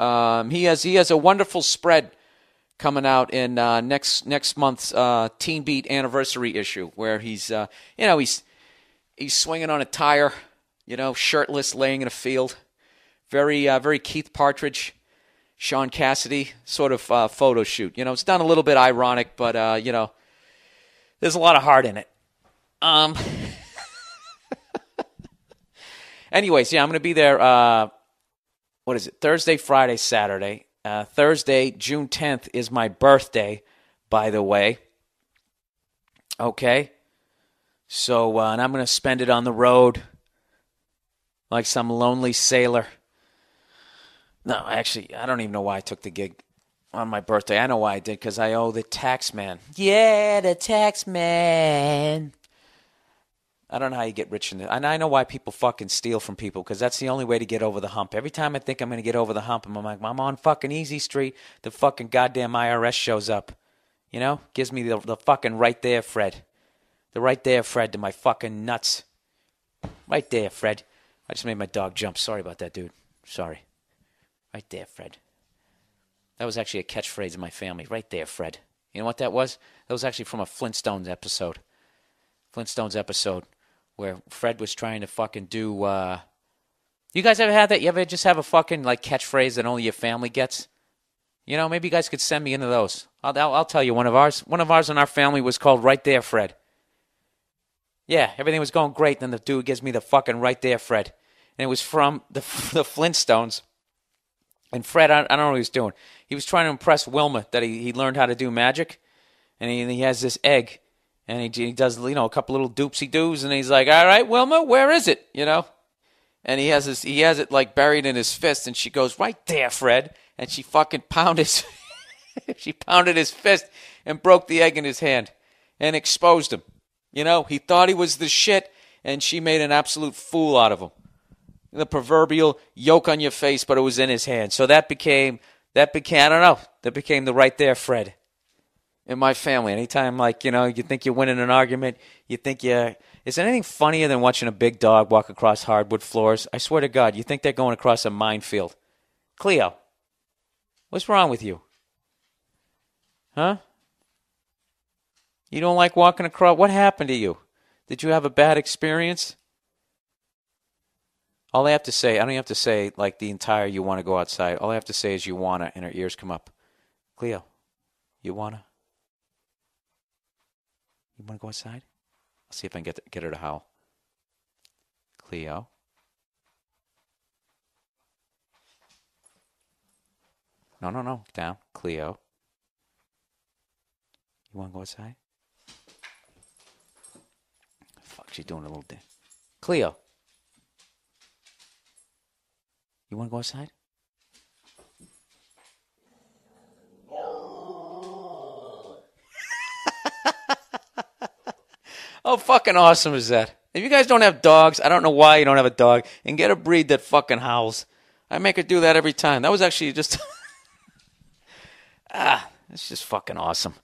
he has a wonderful spread coming out in next month's Teen Beat anniversary issue, where he's swinging on a tire, shirtless, laying in a field, very Keith Partridge, Sean Cassidy sort of photo shoot. It's done a little bit ironic, but there's a lot of heart in it. Anyways, I'm going to be there. What is it? Thursday, Friday, Saturday. Thursday, June 10th, is my birthday, by the way. Okay? So, and I'm going to spend it on the road like some lonely sailor. No, actually, I don't even know why I took the gig on my birthday. I know why I did, because I owe the tax man. Yeah, the tax man. I don't know how you get rich in it. And I know why people fucking steal from people, because that's the only way to get over the hump. Every time I think I'm going to get over the hump, I'm like, I'm on fucking Easy Street. The fucking goddamn IRS shows up. Gives me the fucking right there, Fred. The right there, Fred, to my fucking nuts. Right there, Fred. I just made my dog jump. Sorry about that, dude. Sorry. Right there, Fred. That was actually a catchphrase in my family. Right there, Fred. You know what that was? That was actually from a Flintstones episode. Where Fred was trying to fucking do, you guys ever had that? You ever just have a fucking, like, catchphrase that only your family gets? Maybe you guys could send me into those. I'll tell you, one of ours in our family was called Right There, Fred. Yeah, everything was going great, then the dude gives me the fucking Right There, Fred. And it was from the Flintstones. And Fred, I don't know what he was doing. He was trying to impress Wilma that he learned how to do magic. And he has this egg. And he does, a couple little doopsie-doos, and he's like, all right, Wilma, where is it, And he has it, like, buried in his fist, and she goes, right there, Fred. And she fucking pounded his fist and broke the egg in his hand and exposed him. He thought he was the shit, and she made an absolute fool out of him. The proverbial yolk on your face, but it was in his hand. So that became, I don't know, that became the Right There, Fred. In my family, anytime, like, you think you're winning an argument, is there anything funnier than watching a big dog walk across hardwood floors? I swear to God, you think they're going across a minefield. Cleo, what's wrong with you? Huh? You don't like walking across? What happened to you? Did you have a bad experience? All I have to say, I don't even have to say, like, the entire you want to go outside. All I have to say is you want to, and her ears come up. Cleo, you want to? You want to go outside? I'll see if I can get her to howl. Cleo. No. Down. Cleo. You want to go outside? Fuck, she's doing a little dance. Cleo. You want to go outside? How fucking awesome is that? If you guys don't have dogs, I don't know why you don't have a dog, and get a breed that fucking howls. I make her do that every time. That was actually just... it's just fucking awesome.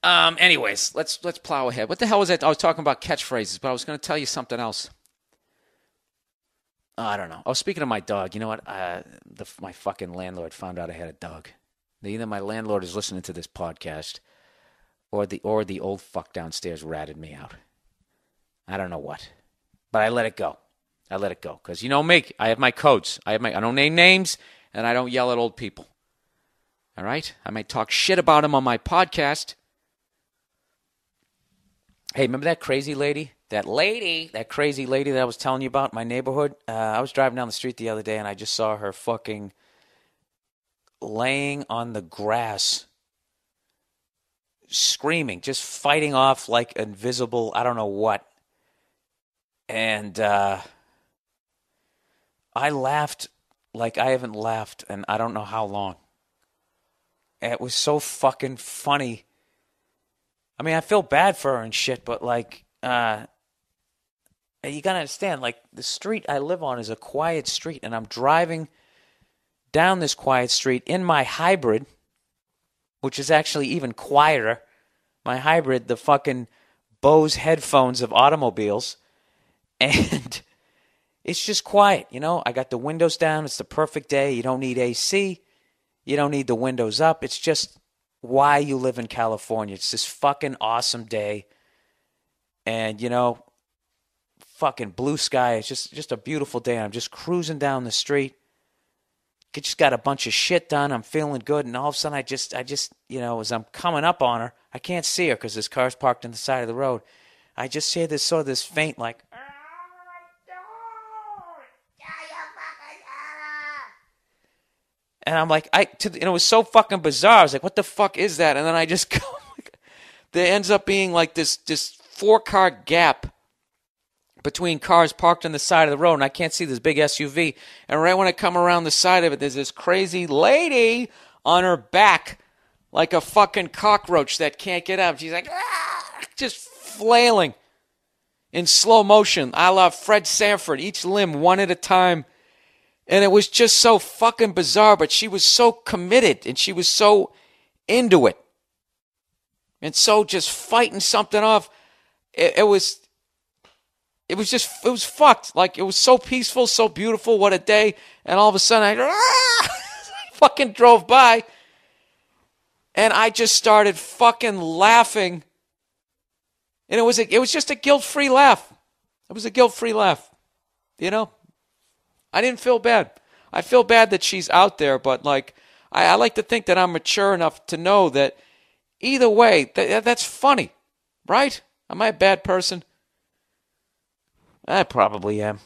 Anyways, let's plow ahead. What the hell was that? I was talking about catchphrases, but I was going to tell you something else. I don't know. Oh, speaking of my dog, you know what? My fucking landlord found out I had a dog. Either my landlord is listening to this podcast, or the old fuck downstairs ratted me out. I don't know what, but I let it go. Because you know me. I have my codes. I don't name names, and I don't yell at old people. All right? I might talk shit about them on my podcast. Hey, remember that crazy lady? That crazy lady that I was telling you about in my neighborhood? I was driving down the street the other day, and I just saw her fucking laying on the grass, screaming, just fighting off like invisible, I don't know what. And I laughed like I haven't laughed in I don't know how long. It was so fucking funny. I mean, I feel bad for her and shit, but like, you gotta understand, like, the street I live on is a quiet street, and I'm driving down this quiet street in my hybrid, which is actually even quieter. My hybrid, the fucking Bose headphones of automobiles, and it's just quiet, you know? I got the windows down. It's the perfect day. You don't need AC. You don't need the windows up. It's just why you live in California. It's this fucking awesome day. And, you know, fucking blue sky. It's just a beautiful day. I'm just cruising down the street. Just got a bunch of shit done. I'm feeling good. And all of a sudden, I just, you know, as I'm coming up on her, I can't see her because this car's parked on the side of the road. I just hear this sort of this faint, like, and I'm like, and it was so fucking bizarre. I was like, what the fuck is that? And then I just go, there ends up being like this 4-car gap between cars parked on the side of the road, and I can't see this big SUV. And right when I come around the side of it, there's this crazy lady on her back, like a fucking cockroach that can't get up. She's like, just flailing in slow motion, a la Fred Sanford, each limb one at a time. And it was just so fucking bizarre, but she was so committed, and she was so into it. And so just fighting something off. It was fucked. Like, it was so peaceful, so beautiful, what a day. And all of a sudden, I fucking drove by, and I just started fucking laughing. And it was just a guilt-free laugh. It was a guilt-free laugh, you know? I didn't feel bad. I feel bad that she's out there, but like, I like to think that I'm mature enough to know that either way, that's funny, right? Am I a bad person? I probably am.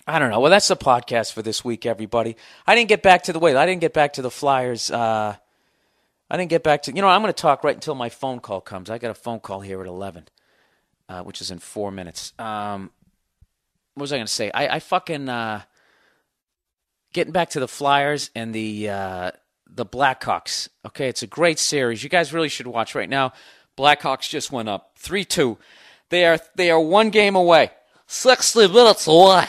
I don't know. Well, that's the podcast for this week, everybody. I didn't get back to the Flyers. I didn't get back to, you know, I'm going to talk right until my phone call comes. I got a phone call here at 11, which is in 4 minutes. What was I going to say? I fucking getting back to the Flyers and the Blackhawks. Okay, it's a great series. You guys really should watch right now. Blackhawks just went up 3-2. They are one game away, 60 minutes away.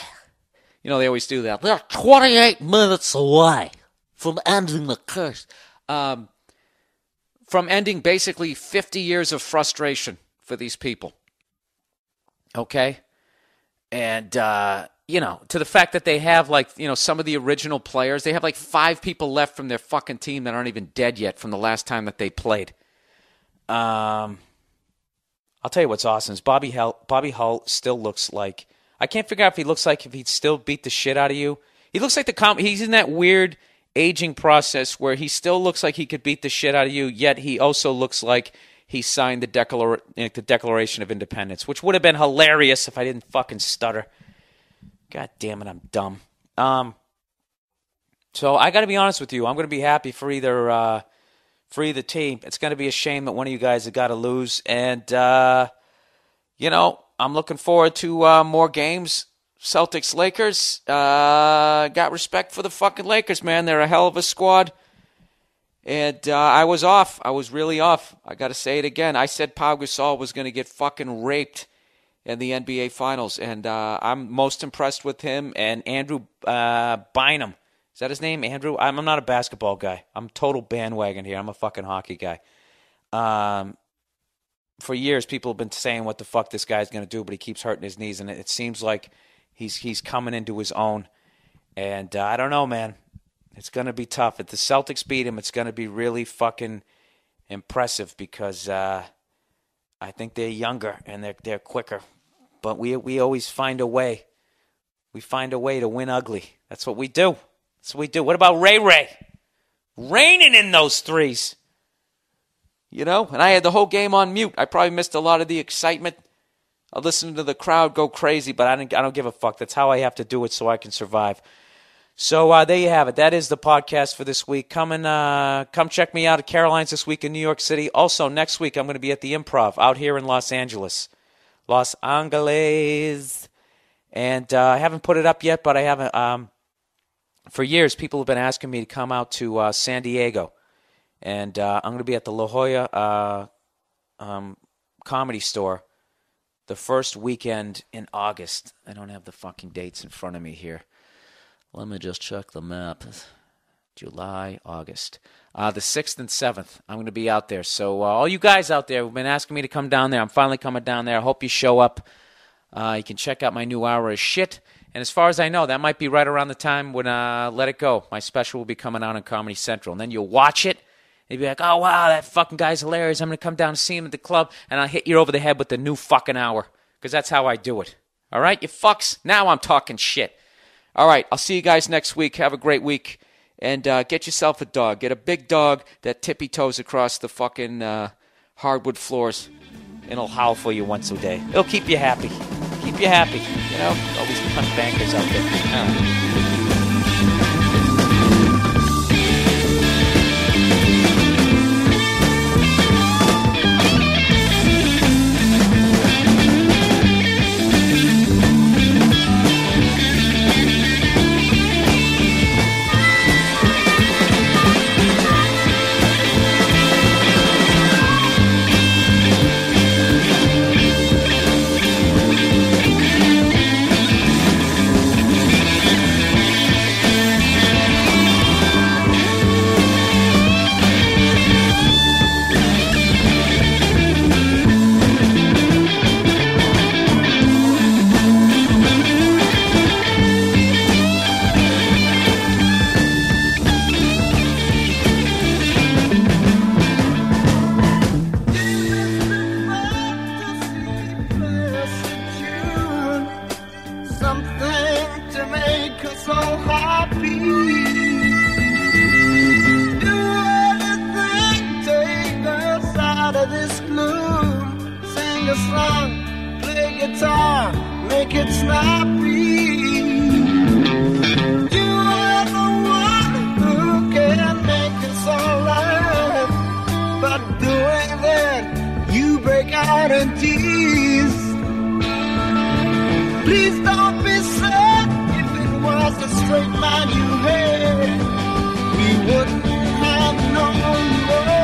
You know they always do that. They're 28 minutes away from ending the curse. From ending basically 50 years of frustration for these people. Okay. And, you know, to the fact that they have, like, you know, some of the original players, they have like 5 people left from their fucking team that aren't even dead yet from the last time that they played. I'll tell you what's awesome is Bobby Hull still looks like, I can't figure out if he looks like if he'd still beat the shit out of you. He looks like he's in that weird aging process where he still looks like he could beat the shit out of you, yet he also looks like he signed the Declaration of Independence, which would have been hilarious if I didn't fucking stutter. God damn it, I'm dumb. So I got to be honest with you. I'm going to be happy for either team. It's going to be a shame that one of you guys have got to lose. And, you know, I'm looking forward to more games. Celtics, Lakers. Got respect for the fucking Lakers, man. They're a hell of a squad. And I was off. I was really off. I got to say it again. I said Pau Gasol was going to get fucking raped in the NBA Finals. And I'm most impressed with him and Andrew Bynum. Is that his name, Andrew? I'm not a basketball guy. I'm total bandwagon here. I'm a fucking hockey guy. For years, people have been saying what the fuck this guy's going to do, but he keeps hurting his knees, and it seems like he's coming into his own. And I don't know, man. It's going to be tough. If the Celtics beat him, it's going to be really fucking impressive because I think they're younger and they're quicker. But we always find a way. We find a way to win ugly. That's what we do. That's what we do. What about Ray Ray? Raining in those threes. You know? And I had the whole game on mute. I probably missed a lot of the excitement. I listened to the crowd go crazy, but I don't give a fuck. That's how I have to do it so I can survive. So there you have it. That is the podcast for this week. Come check me out at Caroline's this week in New York City. Also, next week I'm going to be at the Improv out here in Los Angeles. Los Angeles. And I haven't put it up yet, but I haven't. For years, people have been asking me to come out to San Diego. And I'm going to be at the La Jolla Comedy Store the first weekend in August. I don't have the fucking dates in front of me here. Let me just check the map. July, August. The 6th and 7th, I'm going to be out there. So all you guys out there who've been asking me to come down there, I'm finally coming down there. I hope you show up. You can check out my new hour of shit. And as far as I know, that might be right around the time when Let It Go. My special will be coming out on Comedy Central. And then you'll watch it. And you'll be like, oh, wow, that fucking guy's hilarious. I'm going to come down and see him at the club. And I'll hit you over the head with the new fucking hour. Because that's how I do it. All right, you fucks? Now I'm talking shit. All right, I'll see you guys next week. Have a great week. And get yourself a dog. Get a big dog that tippy-toes across the fucking hardwood floors. And it'll howl for you once a day. It'll keep you happy. Keep you happy. You know, all these cunt bankers out there. Make it snappy. You are the one who can make us all laugh. But doing that, you break out in tears. Please don't be sad. If it was a straight line you had, we wouldn't have known you.